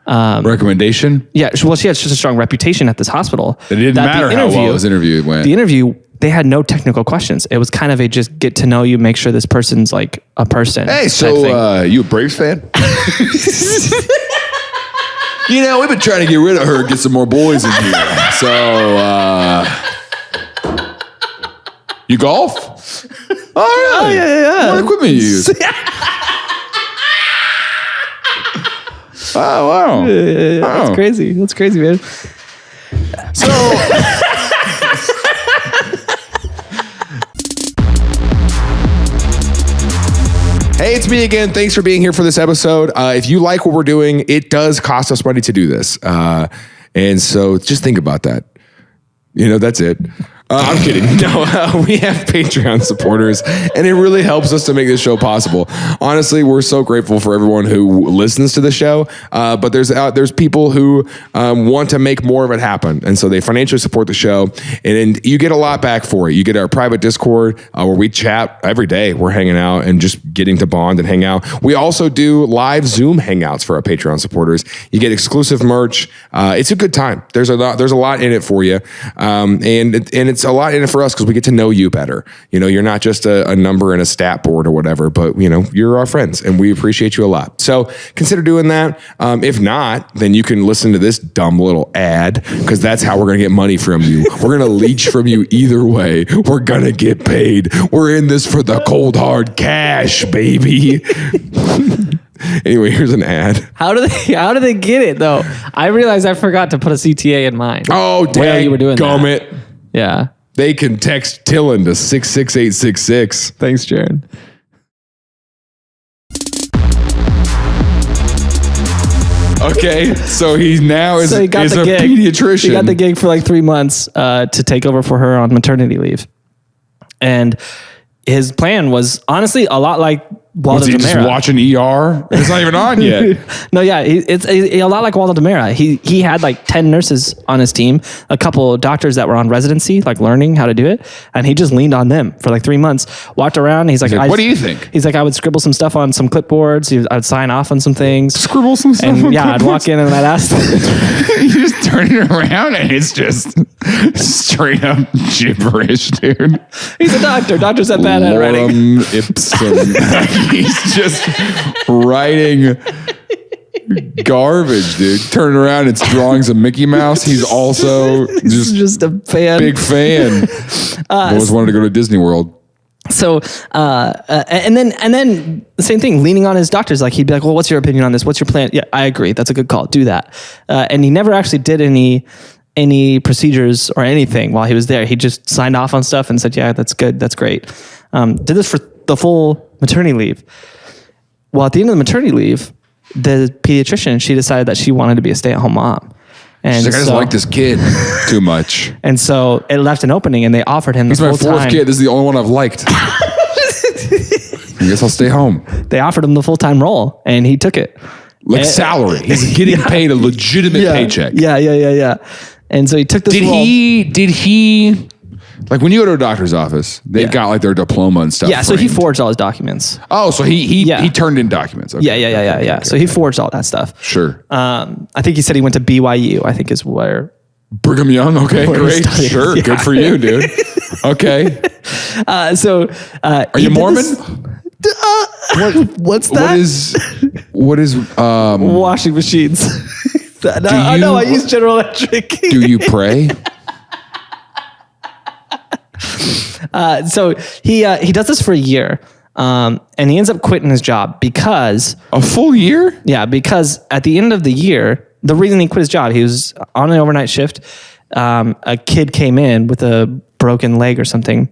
recommendation. Yeah, well, she had such a strong reputation at this hospital. It didn't matter how well his interview went. The interview, they had no technical questions. It was kind of a just get to know you, make sure this person's like a person. Hey, so you a Braves fan? You know, we've been trying to get rid of her and get some more boys in here. So, you golf? Oh, really? Yeah. What equipment you use? Oh, wow. That's crazy. That's crazy, man. So... Hey, it's me again. Thanks for being here for this episode. If you like what we're doing, it does cost us money to do this. And so just think about that. You know, that's it. I'm kidding. No, we have Patreon supporters, and it really helps us to make this show possible. Honestly, we're so grateful for everyone who listens to the show, but there's people who want to make more of it happen, and so they financially support the show, and you get a lot back for it. You get our private Discord where we chat every day. We're hanging out and just getting to bond and hang out. We also do live Zoom hangouts for our Patreon supporters. You get exclusive merch. It's a good time. There's a lot in it for you, and it's a lot in it for us because we get to know you better. You know, you're not just a number in a stat board or whatever, but you know, you're our friends and we appreciate you a lot. So consider doing that. If not, then you can listen to this dumb little ad because that's how we're going to get money from you. We're going to leech from you either way. We're going to get paid. We're in this for the cold hard cash, baby. Anyway, here's an ad. How do they get it though? I realized I forgot to put a CTA in mine. Oh, dang, you were doing gummit. Yeah. They can text TILLN to 66866. Thanks, Jared. Okay, so he now is a pediatrician. He got the gig for like 3 months to take over for her on maternity leave. And his plan was honestly a lot like Waldo Was he Demera. just watching ER? It's not even on yet. No, yeah, it's a lot like Waldo Demera. He had like 10 nurses on his team, a couple of doctors that were on residency, like learning how to do it, and he just leaned on them for like 3 months. Walked around, and he's like, what do you think? He's like, I would scribble some stuff on some clipboards. I'd sign off on some things. Scribble some stuff. And yeah, I'd walk in and I'd ask them. You just turn it around and it's just straight up gibberish, dude. He's a doctor. Doctors have bad handwriting. Ipsum. He's just writing Garbage, dude. Turn around, it's drawings of Mickey Mouse. He's also just a fan. Big fan. Always wanted to go to Disney World. So, and then the same thing, leaning on his doctors, like he'd be like, well, what's your opinion on this? What's your plan? Yeah, I agree. That's a good call. Do that. And he never actually did any procedures or anything while he was there. He just signed off on stuff and said, yeah, that's good. That's great. Did this for the full maternity leave. Well, at the end of the maternity leave, the pediatrician, she decided that she wanted to be a stay-at-home mom. And she's like, I just like this kid too much. And so it left an opening, and they offered him the full time. He's my fourth kid. This is the only one I've liked. I guess I'll stay home. They offered him the full-time role, and he took it. Like salary. He's getting paid a legitimate paycheck. Yeah. And so he took this role. Did he... Like when you go to a doctor's office, they've got like their diploma and stuff. Yeah, so he forged all his documents. Oh, so he turned in documents. Okay. Yeah. So he forged all that stuff. Sure. I think he said he went to BYU, I think is where. Brigham Young? Okay, great. Sure, yeah. Good for you, dude. Okay. Are you Mormon? What's that? What is washing machines. No, I use General Electric. Do you pray? So he does this for a year, and he ends up quitting his job because a full year. Yeah, because at the end of the year, the reason he quit his job, he was on an overnight shift. A kid came in with a broken leg or something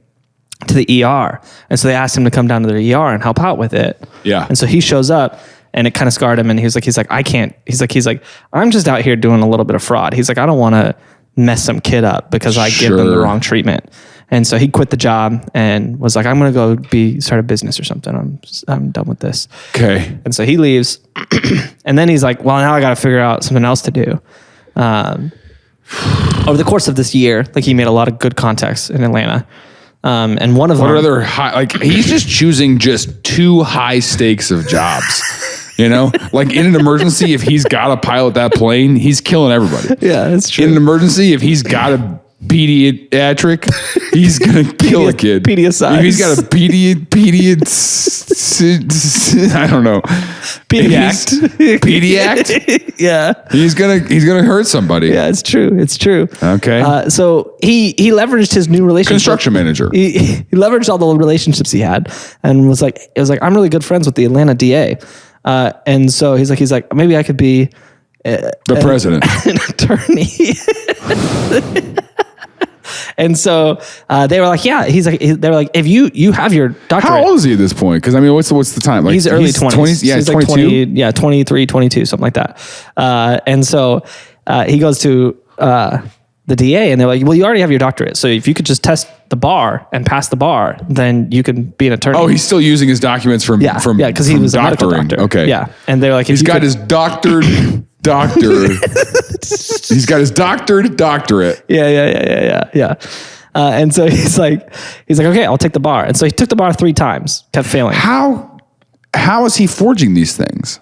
to the ER, and so they asked him to come down to the ER and help out with it. Yeah, and so he shows up. And it kind of scarred him. And he's like, I can't. He's like, I'm just out here doing a little bit of fraud. He's like, I don't want to mess some kid up because I give them the wrong treatment. And so he quit the job and was like, I'm going to go start a business or something. I'm done with this. Okay. And so he leaves. And then he's like, well, now I got to figure out something else to do. Over the course of this year, like he made a lot of good contacts in Atlanta. And one of them. What other high, like he's just choosing just two high stakes of jobs. You know, like in an emergency, if he's got to pilot that plane, he's killing everybody. Yeah, that's true. In an emergency, if he's got a pediatric, he's going to kill a kid. Pediacize. If he's got a I don't know. Pediact. Yeah. He's gonna hurt somebody. Yeah, it's true. Okay. So he leveraged his new relationship. Construction manager. He leveraged all the relationships he had and was like, I'm really good friends with the Atlanta DA. And so he's like, maybe I could be the president, an attorney. And so they were like, yeah. They were like, if you have your doctorate. How old is he at this point? Because I mean, what's the time? Like he's early 20s. Yeah, he's like 22. 23, 22, something like that. And so he goes to the DA, and they're like, well, you already have your doctorate, so if you could just test the bar and pass the bar, then you can be an attorney. Oh, he's still using his documents from because he was a medical doctor. Okay, yeah, and they're like, he's got his doctor. He's got his doctorate. Yeah. And so he's like, okay, I'll take the bar. And so he took the bar 3 times, kept failing. How is he forging these things?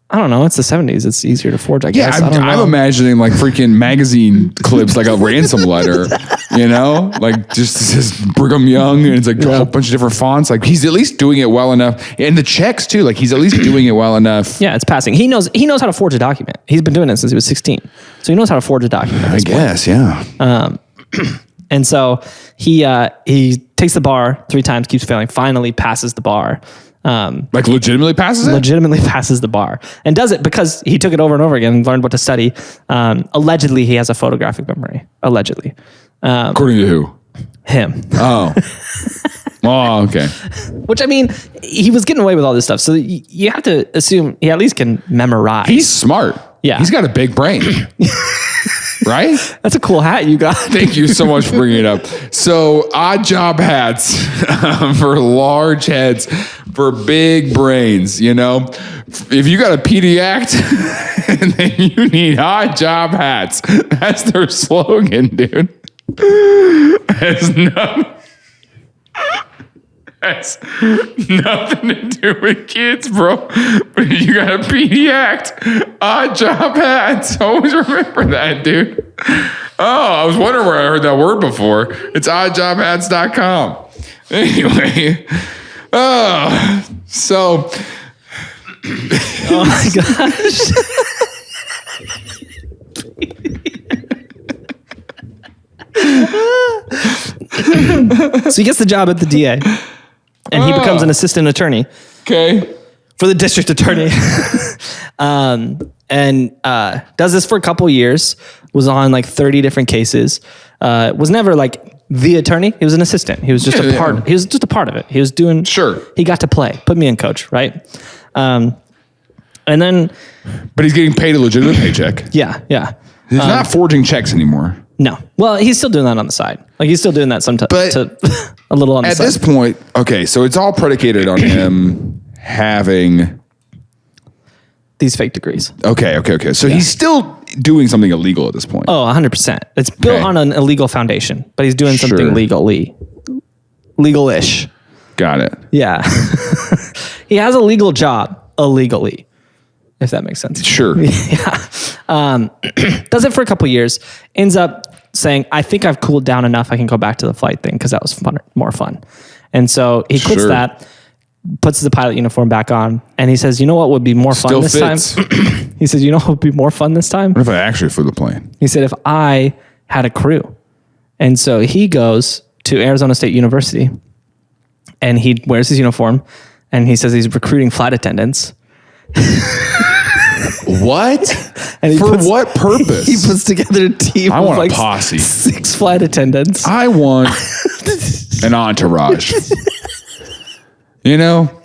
I don't know. It's the 70s. It's easier to forge, I guess. I'm imagining like freaking magazine clips, like a ransom letter, you know, like just says Brigham Young, and it's like a whole bunch of different fonts. Like he's at least doing it well enough, and the checks too. Like he's at least doing it well enough. Yeah, it's passing. He knows how to forge a document. He's been doing it since he was 16, so he knows how to forge a document. I guess, yeah. And so he takes the bar 3 times, keeps failing. Finally passes the bar. Like legitimately passes it? Legitimately passes the bar. And does it because he took it over and over again and learned what to study. Allegedly, he has a photographic memory. Allegedly. According to who? Him. Oh. Oh, okay. Which, I mean, he was getting away with all this stuff. So you have to assume he at least can memorize. He's smart. Yeah. He's got a big brain. Right? That's a cool hat you got. Thank you so much for bringing it up. So odd job hats for large heads, for big brains, you know? If you got a pediact, then you need odd job hats. That's their slogan, dude. Has nothing to do with kids, bro. But if you got a pediact, odd job hats. Always remember that, dude. Oh, I was wondering where I heard that word before. It's oddjobhats.com. Anyway. So Oh my gosh. So he gets the job at the DA, and he becomes an assistant attorney. Okay. For the district attorney. And does this for a couple years, was on like 30 different cases, was never like the attorney. He was an assistant. He was just a part. He was just a part of it. He was doing, he got to play, put me in coach. Right. And then, but he's getting paid a legitimate paycheck. Yeah. He's not forging checks anymore. No. Well, he's still doing that on the side. Like he's still doing that sometimes, but a little on the side. At this point, okay, so it's all predicated on him having these fake degrees. Okay. So he's still doing something illegal at this point. Oh, 100%. It's built on an illegal foundation, but he's doing something legal-ish. Got it. Yeah. He has a legal job illegally, if that makes sense. Sure. Yeah. Does it for a couple years, ends up saying, I think I've cooled down enough. I can go back to the flight thing because that was more fun. And so he quits that, puts the pilot uniform back on, and he says, you know what would be more fun this time? He says, you know what would be more fun this time? What if I actually flew the plane? He said, if I had a crew. And so he goes to Arizona State University, and he wears his uniform, and he says he's recruiting flight attendants. What? And for what purpose? He puts together a team I want of like a posse. 6 flight attendants. I want an entourage. You know?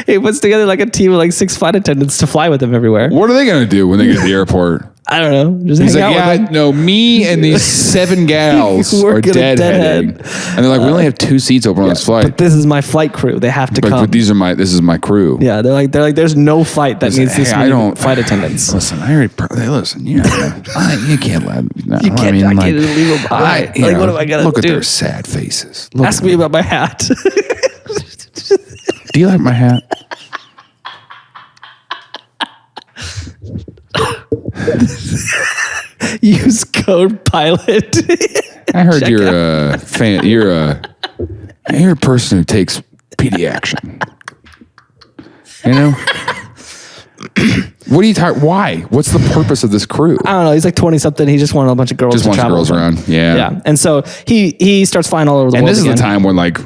He puts together like a team of like 6 flight attendants to fly with him everywhere. What are they going to do when they get to the airport? I don't know. Just He's hang like, out with them. no, me and these 7 gals are deadheading. And they're like, we only have 2 seats open on this flight. But this is my flight crew. They have to come. But this is my crew. Yeah, they're like, there's no flight that needs this many flight attendants. Listen, you can't let me. No, You can't. I can't leave them behind. What am I gonna do? Look at their sad faces. Ask me about my hat. Do you like my hat? Use code pilot. I heard you're a fan. You're a person who takes PD action. You know? What are you talking? Why? What's the purpose of this crew? I don't know. He's like 20 something. He just wanted a bunch of girls. Just to a bunch of travel girls around. Yeah. Yeah. And so he starts flying all over the world. And this is the time when like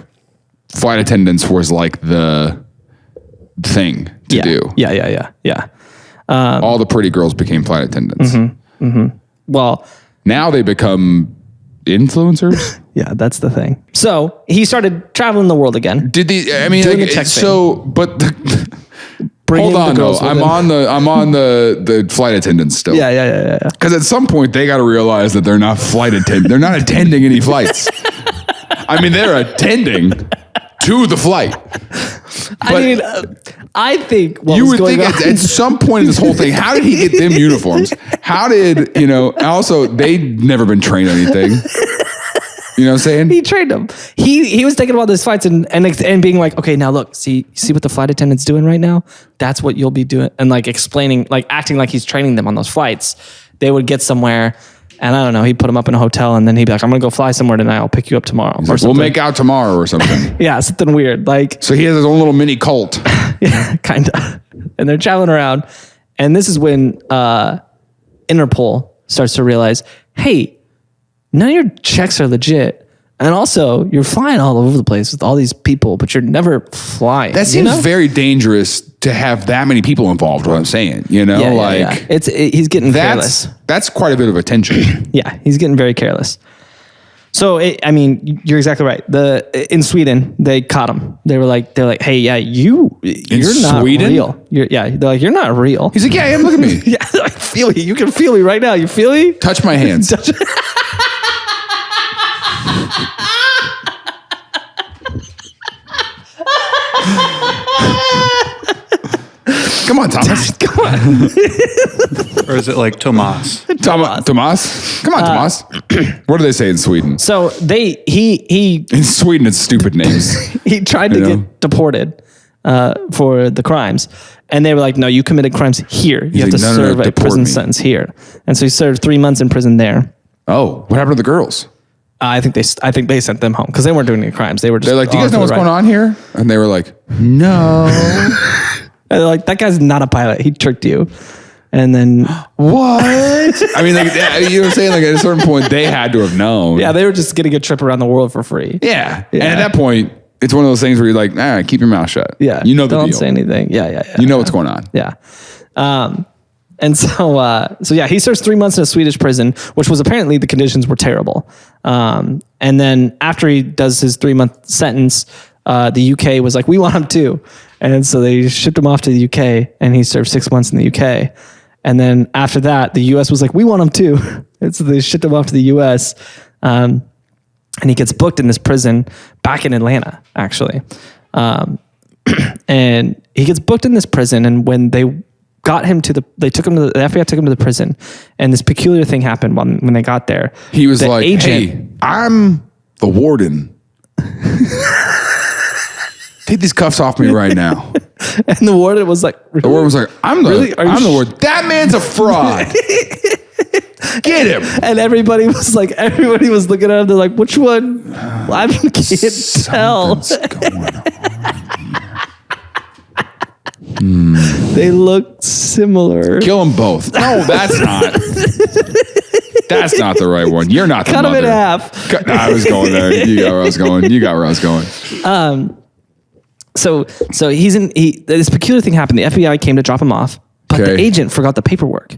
flight attendants was like the thing to do. Yeah. All the pretty girls became flight attendants. Well, now they become influencers. Yeah, that's the thing. So he started traveling the world again. Did the? I mean, doing like, the check so, thing. but hold on, though. I'm on the flight attendants still. Yeah. Because at some point they got to realize that they're not flight attendants. They're not attending any flights. I mean, they're attending to the flight. I think you would think at some point in this whole thing, how did he get them uniforms? How did, also they'd never been trained on anything. You know what I'm saying? He trained them. He was taking all these flights and being like, okay, now look, see what the flight attendant's doing right now? That's what you'll be doing. And like explaining, like acting like he's training them on those flights. They would get somewhere. And I don't know, he'd put them up in a hotel and then he'd be like, I'm going to go fly somewhere tonight. I'll pick you up tomorrow. Like, we'll make out tomorrow or something. Yeah, something weird. So he has his own little mini cult. Yeah, kind of. And they're traveling around. And this is when Interpol starts to realize, hey, none of your checks are legit. And also, you're flying all over the place with all these people, but you're never flying. That seems very dangerous to have that many people involved, what I'm saying. Yeah. He's getting careless. That's quite a bit of attention. Yeah, he's getting very careless. So, you're exactly right. In Sweden, they caught him. They're like, hey, yeah, you're not Sweden? real. They're like, you're not real. He's like, yeah, I am. Look at me. Yeah, I feel you. You can feel me right now. You feel me? Touch my hands. Come on, Thomas. Come on. Or is it like Tomas? Tomas? Come on, Tomas. What do they say in Sweden? So he in Sweden, it's stupid names. He tried to get deported for the crimes. And they were like, no, you committed crimes here. You have to serve a prison sentence here. And so he served 3 months in prison there. Oh, what happened to the girls? I think they sent them home because they weren't doing any crimes. They're like, do you guys know what's going on here? And they were like, no. they're like, that guy's not a pilot. He tricked you. And then what? I mean, like, you know what I'm saying? Like at a certain point, they had to have known. Yeah, they were just getting a trip around the world for free. Yeah. And at that point, it's one of those things where you're like, keep your mouth shut. Yeah. You know the Don't deal. say anything. Yeah. You know what's going on. Yeah. And so he serves 3 months in a Swedish prison, which was apparently the conditions were terrible. And then after he does his 3-month sentence, the UK was like, we want him too. And so they shipped him off to the UK, and he served 6 months in the UK. And then after that, the US was like, we want him too. And so they shipped him off to the US. And he gets booked in this prison back in Atlanta, actually. And he gets booked in this prison. And when they got him to the FBI took him to the prison. And this peculiar thing happened when they got there. He was like, hey, I'm the warden. Take these cuffs off me right now. And the warden was like, really? The warden was like, I'm the warden. That man's a fraud. Get him. And everybody was looking at him. They're like, which one? I can't tell. Going on. They look similar. Kill them both. No, that's not. That's not the right one. You're not the mother. Cut him in half. I was going there. You got where I was going. You got where I was going. So this peculiar thing happened. The FBI came to drop him off, but the agent forgot the paperwork.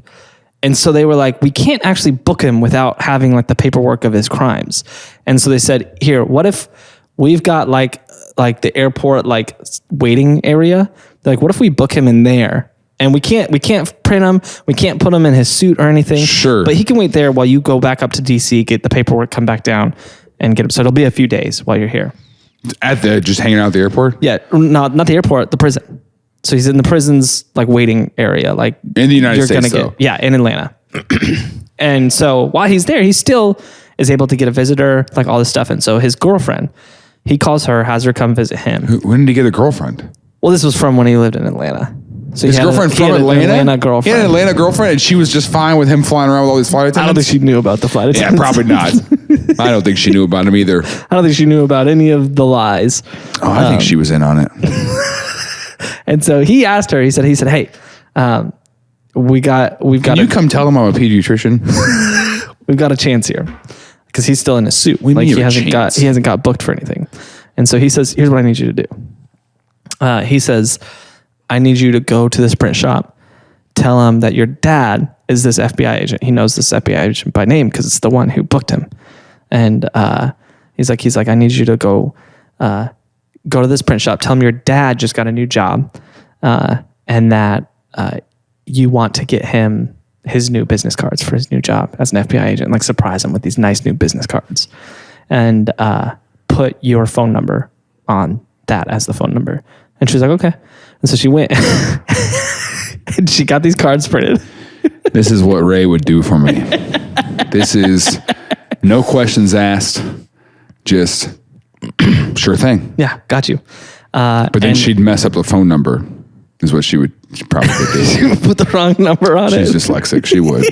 And so they were like, we can't actually book him without having like the paperwork of his crimes. And so they said, here, what if we've got like the airport, like waiting area? They're like, what if we book him in there? And we can't print him. We can't put him in his suit or anything. Sure. But he can wait there while you go back up to DC, get the paperwork, come back down and get him. So it'll be a few days while you're here. Just hanging out at the airport? Yeah, not the airport, the prison. So he's in the prison's like waiting area, like in the United States. In Atlanta. And so while he's there, he still is able to get a visitor, like all this stuff. And so his girlfriend, he calls her, has her come visit him. When did he get a girlfriend? Well, this was from when he lived in Atlanta. So his girlfriend from Atlanta? Atlanta girlfriend. He had an Atlanta girlfriend, and she was just fine with him flying around with all these flight attendants? I don't think she knew about the flight attendants. Yeah, probably not. I don't think she knew about him either. I don't think she knew about any of the lies. Oh, I think she was in on it. And so he asked her, he said, hey, we've got. Can you come tell him I'm a pediatrician? We've got a chance here, because he's still in his suit. Like he hasn't got booked for anything. And so he says, here's what I need you to do. He says, I need you to go to this print shop, tell him that your dad is this FBI agent. He knows this FBI agent by name because it's the one who booked him. And he's like, I need you to go to this print shop, tell him your dad just got a new job, and that you want to get him his new business cards for his new job as an FBI agent, like surprise him with these nice new business cards, and put your phone number on that as the phone number. And she was like, okay. And so she went and she got these cards printed. This is what Ray would do for me. This is no questions asked. Just sure thing. Yeah, got you. But then she'd mess up the phone number is what she probably do. She would put the wrong number on She's dyslexic. She would,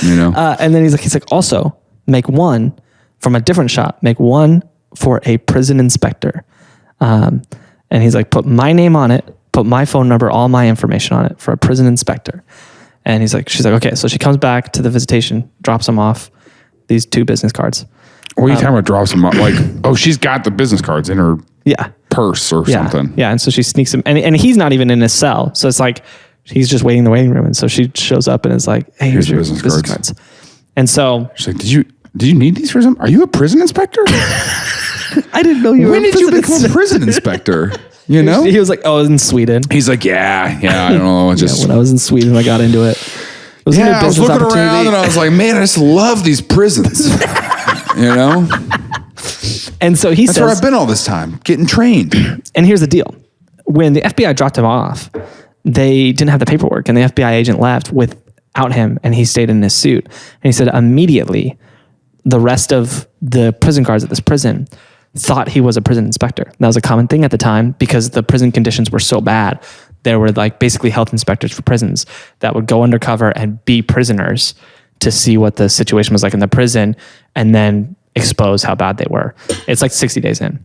you know? And then he's like, also make one from a different shop, make one for a prison inspector. And he's like, put my name on it, put my phone number, all my information on it for a prison inspector. And she's like, okay. So she comes back to the visitation, drops him off these 2 business cards. What are you talking about drops him off? Like, oh, she's got the business cards in her purse or something. Yeah. And so she sneaks him, and he's not even in his cell. So it's like, he's just waiting in the waiting room. And so she shows up and is like, hey, here's your business cards. And so she's like, did you need these for something? Are you a prison inspector? I didn't know you were a prison inspector. When did you become a prison inspector? You know? He was like, oh, in Sweden. He's like, yeah, I don't know. When I was in Sweden, I got into it. I was looking around and I was like, man, I just love these prisons. You know? And so he says, that's where I've been all this time, getting trained. And here's the deal. When the FBI dropped him off, they didn't have the paperwork, and the FBI agent left without him, and he stayed in his suit. And he said immediately the rest of the prison guards at this prison thought he was a prison inspector. That was a common thing at the time because the prison conditions were so bad. There were like basically health inspectors for prisons that would go undercover and be prisoners to see what the situation was like in the prison and then expose how bad they were. It's like 60 days in.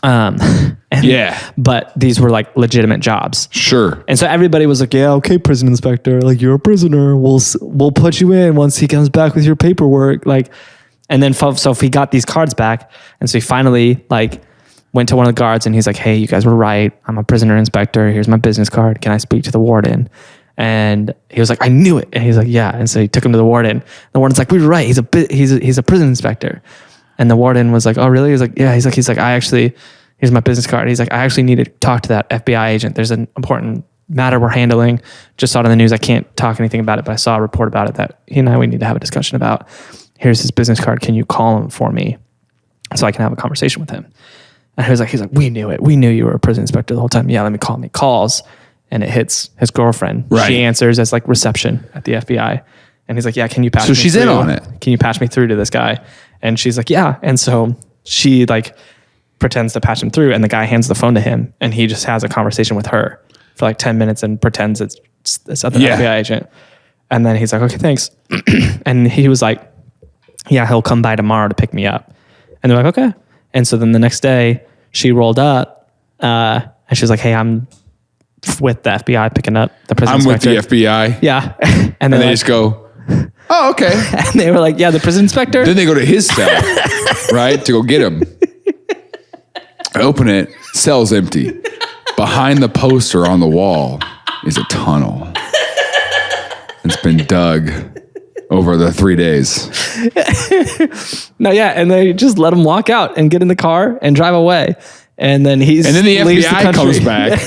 But these were like legitimate jobs. Sure. And so everybody was like, yeah, okay, prison inspector, like you're a prisoner. We'll put you in once he comes back with your paperwork. Like, and then so if he got these cards back, and so he finally like went to one of the guards and he's like, hey, you guys were right. I'm a prisoner inspector. Here's my business card. Can I speak to the warden? And he was like, I knew it. And he's like, yeah. And so he took him to the warden. The warden's like, we were right. He's a prison inspector. And the warden was like, oh, really? He's like, yeah. He's like, here's my business card. He's like, I actually need to talk to that FBI agent. There's an important matter we're handling. Just saw it on the news. I can't talk anything about it, but I saw a report about it that he and I, we need to have a discussion about. Here's his business card. Can you call him for me so I can have a conversation with him? And he's like, we knew it. We knew you were a prison inspector the whole time. Yeah, let me call him. He calls and it hits his girlfriend. Right. She answers as like reception at the FBI. And he's like, yeah, can you patch me through? So she's in on it. Can you patch me through to this guy? And she's like, yeah. And so she like pretends to patch him through, and the guy hands the phone to him, and he just has a conversation with her for like 10 minutes and pretends it's this other FBI agent. And then he's like, okay, thanks. And he was like, yeah, he'll come by tomorrow to pick me up. And they're like, okay. And so then the next day she rolled up and she's like, hey, I'm with the FBI picking up the prison inspector. I'm with the FBI. Yeah. And they just go, oh, okay. And they were like, yeah, the prison inspector. Then they go to his cell, right, to go get him. I open it, cell's empty. Behind the poster on the wall is a tunnel. It's been dug over the 3 days. No, yeah, and they just let him walk out and get in the car and drive away. And then the FBI comes back.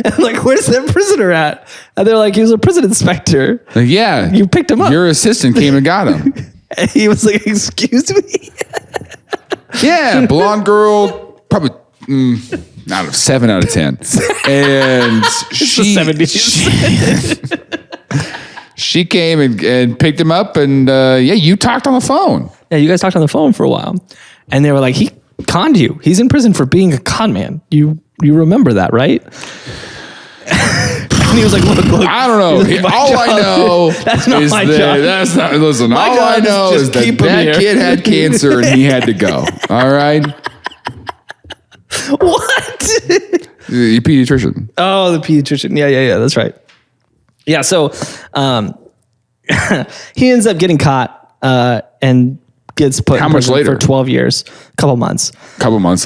And like, where's that prisoner at? And they're like, he was a prison inspector. Like, yeah. You picked him up. Your assistant came and got him. And he was like, excuse me? Yeah, blonde girl, probably out of 7 out of 10. And she came and picked him up, and you talked on the phone. Yeah, you guys talked on the phone for a while. And they were like, he conned you. He's in prison for being a con man. You remember that, right? And he was like, look. I don't know. Like, all I know that's not my job. That's not, listen, all I know is that kid had cancer and he had to go. All right? What? The pediatrician. Oh, the pediatrician. Yeah. That's right. Yeah, so he ends up getting caught and gets put in prison for 12 years, a couple months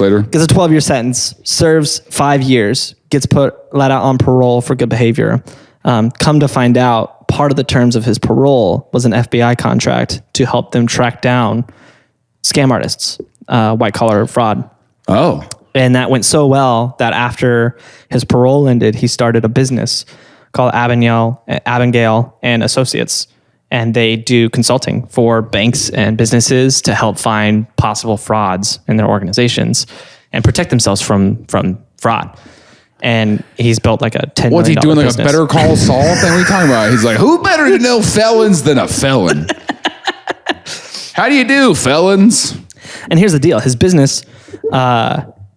later. Gets a 12-year sentence, serves 5 years, gets let out on parole for good behavior. Come to find out, part of the terms of his parole was an FBI contract to help them track down scam artists, white-collar fraud. Oh. And that went so well that after his parole ended, he started a business called Abagnale and Associates. And they do consulting for banks and businesses to help find possible frauds in their organizations and protect themselves from fraud. And he's built like a $10 million What's he doing, like business. a Better Call Saul thing? What are you talking about? He's like, who better to know felons than a felon? How do you do, felons? And here's the deal. His business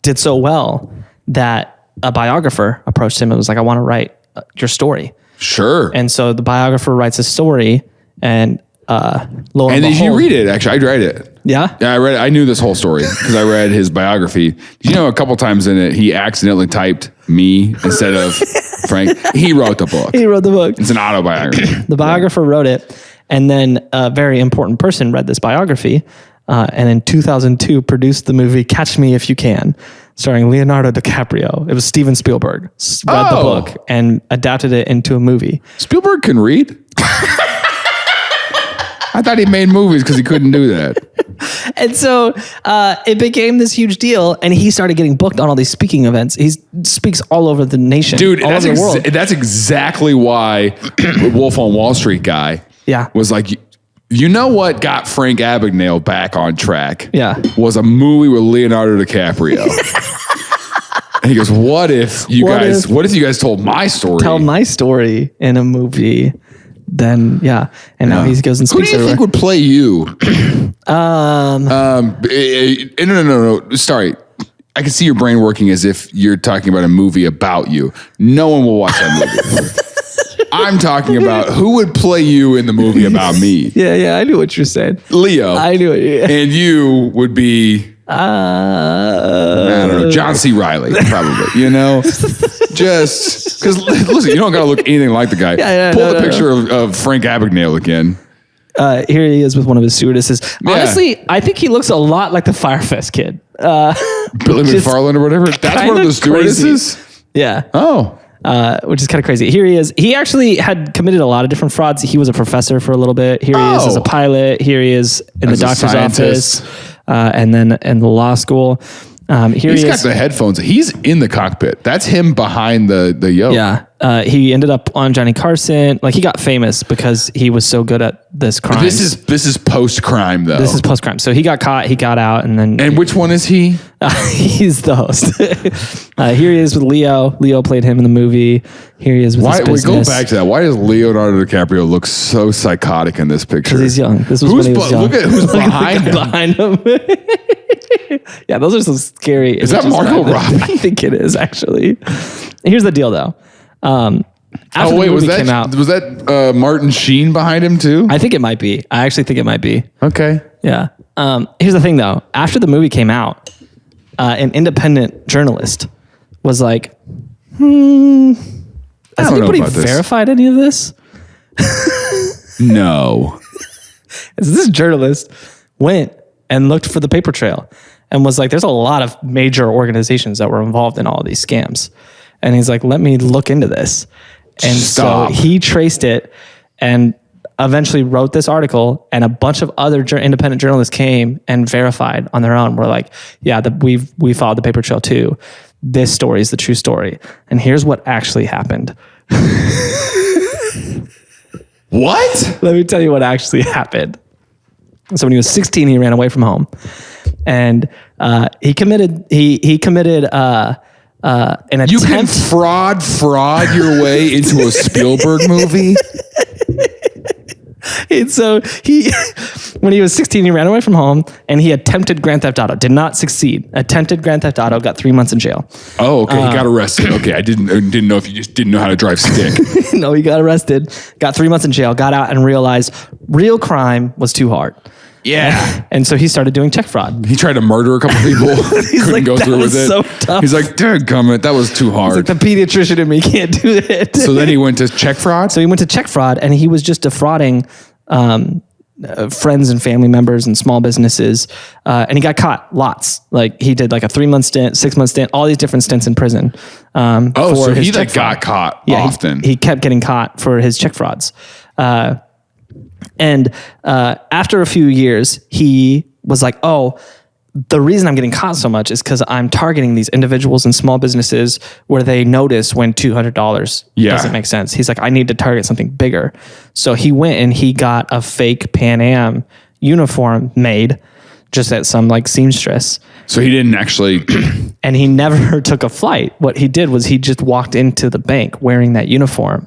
did so well that a biographer approached him and was like, I want to write your story. Sure. And so the biographer writes a story, and did you read it? Actually, I read it. Yeah? Yeah, I read it. I knew this whole story because I read his biography. You know, a couple times in it, he accidentally typed me instead of Frank. He wrote the book. It's an autobiography. The biographer wrote it, and then a very important person read this biography, and in 2002 produced the movie Catch Me If You Can, starring Leonardo DiCaprio. It was Steven Spielberg read the book and adapted it into a movie. Spielberg can read? I thought he made movies because he couldn't do that. And so it became this huge deal, and he started getting booked on all these speaking events. He speaks all over the nation, dude. all over the world. That's exactly why Wolf on Wall Street guy was like, you know what got Frank Abagnale back on track? Yeah, was a movie with Leonardo DiCaprio. And he goes, what if you guys told my story? Tell my story in a movie. Then and now he goes and speaks. Who do you think would play you? No. Sorry, I can see your brain working as if you're talking about a movie about you. No one will watch that movie. I'm talking about who would play you in the movie about me. Yeah, I knew what you're saying. Leo. I knew it. Yeah. And you would be I don't know, John C. Reilly, probably, just because, listen, you don't got to look anything like the guy. Pull the picture of Frank Abagnale again. Here he is with one of his stewardesses. Honestly, I think he looks a lot like the Firefest kid. Billy McFarland or whatever. That's one of the stewardesses? Crazy. Yeah. Oh. Which is kind of crazy. Here he is. He actually had committed a lot of different frauds. He was a professor for a little bit. Here he is as a pilot. Here he is in the doctor's office. And then in the law school. He's got the headphones. He's in the cockpit. That's him behind the yoke. Yeah. He ended up on Johnny Carson. Like, he got famous because he was so good at this crime. This is post-crime, though. This is post-crime. So he got caught, he got out, and then... And which one is he? He's the host. Here he is with Leo. Leo played him in the movie. Here he is with his business. We go back to that. Why does Leonardo DiCaprio look so psychotic in this picture? Because he's young. This was when he was young. Look at who's behind him. Yeah, those are some scary... Is that Margot Robbie? I think it is, actually. Here's the deal, though. Was that Martin Sheen behind him too? I think it might be. I actually think it might be. Okay. Yeah. Here's the thing, though. After the movie came out, an independent journalist was like, has anybody verified any of this? No. This journalist went and looked for the paper trail and was like, there's a lot of major organizations that were involved in all of these scams. And he's like, let me look into this. And so he traced it and eventually wrote this article, and a bunch of other independent journalists came and verified on their own. We're like, yeah, we followed the paper trail too. This story is the true story. And here's what actually happened. What? Let me tell you what actually happened. So when he was 16, he ran away from home, and he committed an attempt. You can fraud your way into a Spielberg movie. And so when he was 16, he ran away from home and he attempted Grand Theft Auto. Did not succeed. Attempted Grand Theft Auto. Got 3 months in jail. Oh, okay. He got arrested. Okay, I didn't know if you just didn't know how to drive stick. No, he got arrested. Got 3 months in jail. Got out and realized real crime was too hard. Yeah. And so he started doing check fraud. He tried to murder a couple people. Couldn't like, go through with it. So tough. He's like, dadgummit, that was too hard. He's like, the pediatrician in me can't do it. So then he went to check fraud? So he went to check fraud, and he was just defrauding friends and family members and small businesses. And he got caught lots. Like, he did like a 3 month stint, 6 month stint, all these different stints in prison. So he like got caught often. He kept getting caught for his check frauds. And after a few years, he was like, oh, the reason I'm getting caught so much is because I'm targeting these individuals and small businesses where they notice when $200 doesn't make sense. He's like, I need to target something bigger. So he went and he got a fake Pan Am uniform made just at some like seamstress. So he didn't actually... And he never took a flight. What he did was he just walked into the bank wearing that uniform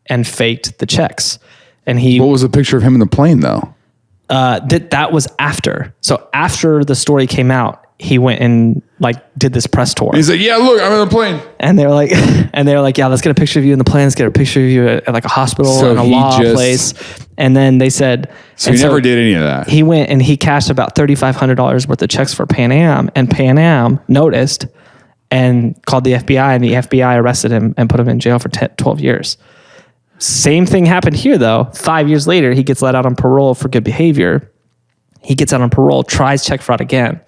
and faked the checks. And what was the picture of him in the plane, though? That was after. So after the story came out, he went and like did this press tour. He's like, yeah, look, I'm in the plane. And they were like, yeah, let's get a picture of you in the plane. Let's get a picture of you at like a hospital and a law place. And then they said, so he never did any of that. He went and he cashed about $3,500 worth of checks for Pan Am, and Pan Am noticed and called the FBI, and the FBI arrested him and put him in jail for 12 years. Same thing happened here, though. 5 years later, he gets let out on parole for good behavior. He gets out on parole, tries check fraud again,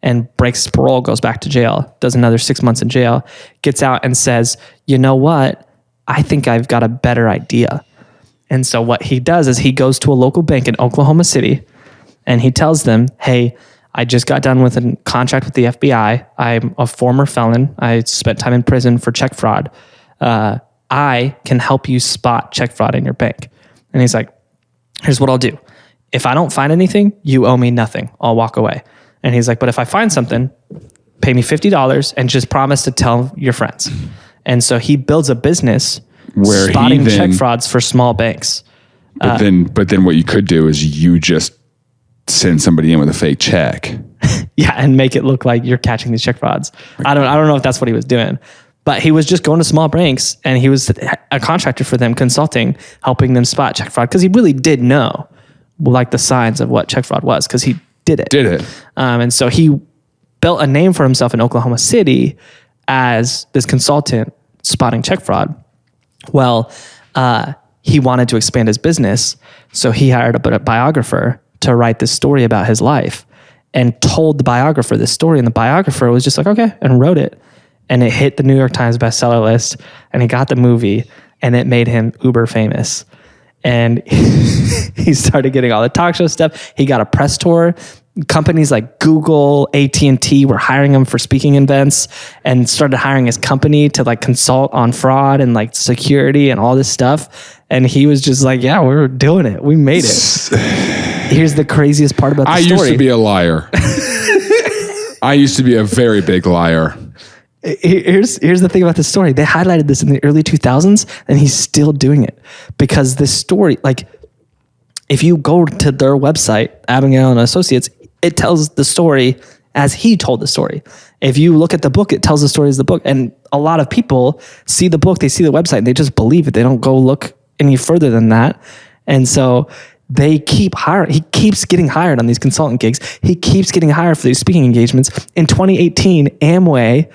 and breaks his parole, goes back to jail, does another 6 months in jail, gets out and says, you know what? I think I've got a better idea. And so what he does is he goes to a local bank in Oklahoma City, and he tells them, hey, I just got done with a contract with the FBI. I'm a former felon. I spent time in prison for check fraud. I can help you spot check fraud in your bank. And he's like, here's what I'll do. If I don't find anything, you owe me nothing. I'll walk away. And he's like, but if I find something, pay me $50 and just promise to tell your friends. And so he builds a business where spotting check frauds for small banks. But then what you could do is you just send somebody in with a fake check. Yeah, and make it look like you're catching these check frauds. I don't know if that's what he was doing. But he was just going to small banks, and he was a contractor for them, consulting, helping them spot check fraud, because he really did know like the signs of what check fraud was, because he did it. Did it. And so he built a name for himself in Oklahoma City as this consultant spotting check fraud. Well, he wanted to expand his business, so he hired a biographer to write this story about his life and told the biographer this story, and the biographer was just like, okay, and wrote it. And it hit the New York Times bestseller list, and he got the movie, and it made him uber famous. And he started getting all the talk show stuff. He got a press tour. Companies like Google, AT&T were hiring him for speaking events, and started hiring his company to like consult on fraud and like security and all this stuff. And he was just like, yeah, we're doing it. We made it. Here's the craziest part about the story. I used to be a liar. I used to be a very big liar. Here's the thing about this story. They highlighted this in the early 2000s, and he's still doing it because this story, like, if you go to their website, Abagnale and Associates, it tells the story as he told the story. If you look at the book, it tells the story as the book. And a lot of people see the book, they see the website, and they just believe it. They don't go look any further than that. And so they keep hiring. He keeps getting hired on these consultant gigs. He keeps getting hired for these speaking engagements. In 2018, AARP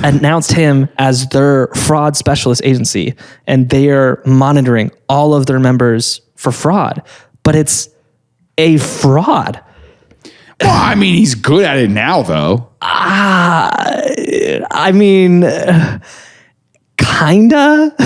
announced him as their fraud specialist agency, and they are monitoring all of their members for fraud. But it's a fraud. Well, I mean, he's good at it now, though. I mean, kinda.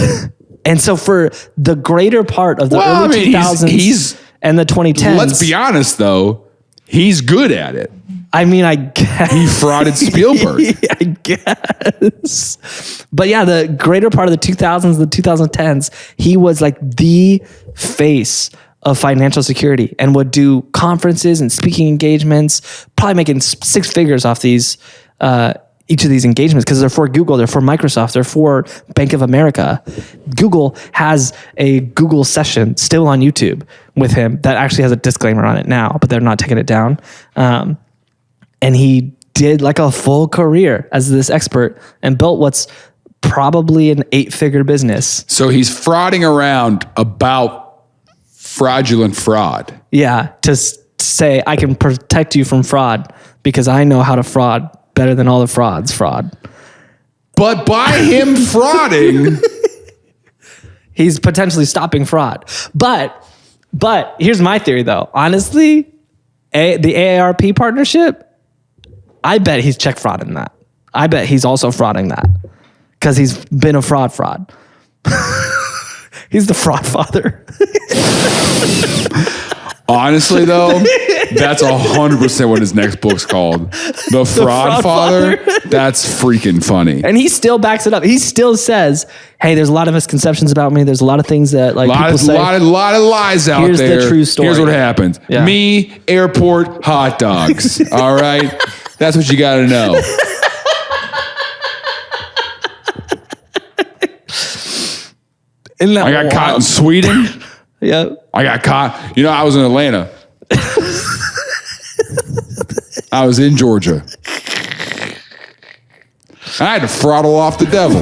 And so for the greater part of the early 2000s and the 2010s. Let's be honest, though. He's good at it. I mean, I guess. He frauded Spielberg. I guess. But yeah, the greater part of the 2000s, the 2010s, he was like the face of financial security and would do conferences and speaking engagements, probably making six figures off these, each of these engagements, because they're for Google, they're for Microsoft, they're for Bank of America. Google has a Google session still on YouTube with him that actually has a disclaimer on it now, but they're not taking it down. And he did like a full career as this expert and built what's probably an 8-figure business. So he's frauding around about fraudulent fraud. Yeah, to say, I can protect you from fraud because I know how to fraud better than all the fraud. But by him frauding, he's potentially stopping fraud. But here's my theory, though. Honestly, the AARP partnership, I bet he's check frauding that. I bet he's also frauding that because he's been a fraud. He's the fraud father. Honestly, though, that's 100% what his next book's called. The Fraud Father. That's freaking funny. And he still backs it up. He still says, hey, there's a lot of misconceptions about me. There's a lot of things that people say. A lot of lies out Here's there. Here's the true story. Here's what happened. Yeah. Me, airport, hot dogs. All right? That's what you got to know. I got caught in Sweden. Yep. I got caught. You know, I was in Atlanta. I was in Georgia. I had to throttle off the devil.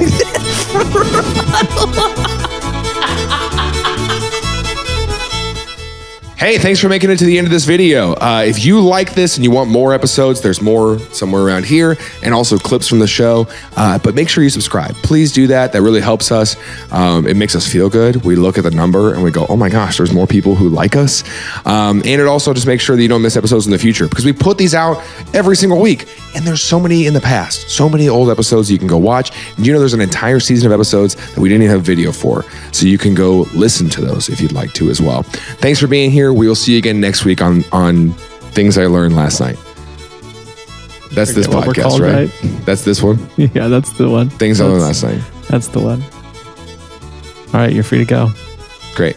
Hey, thanks for making it to the end of this video. If you like this and you want more episodes, there's more somewhere around here and also clips from the show. But make sure you subscribe. Please do that. That really helps us. It makes us feel good. We look at the number and we go, oh my gosh, there's more people who like us. And it also just makes sure that you don't miss episodes in the future because we put these out every single week. And there's so many in the past, so many old episodes you can go watch. And you know, there's an entire season of episodes that we didn't even have video for. So you can go listen to those if you'd like to as well. Thanks for being here. We will see you again next week on Things I Learned Last Night. That's this podcast, right? That's this one? Yeah, that's the one. Things I Learned Last Night. That's the one. All right, you're free to go. Great.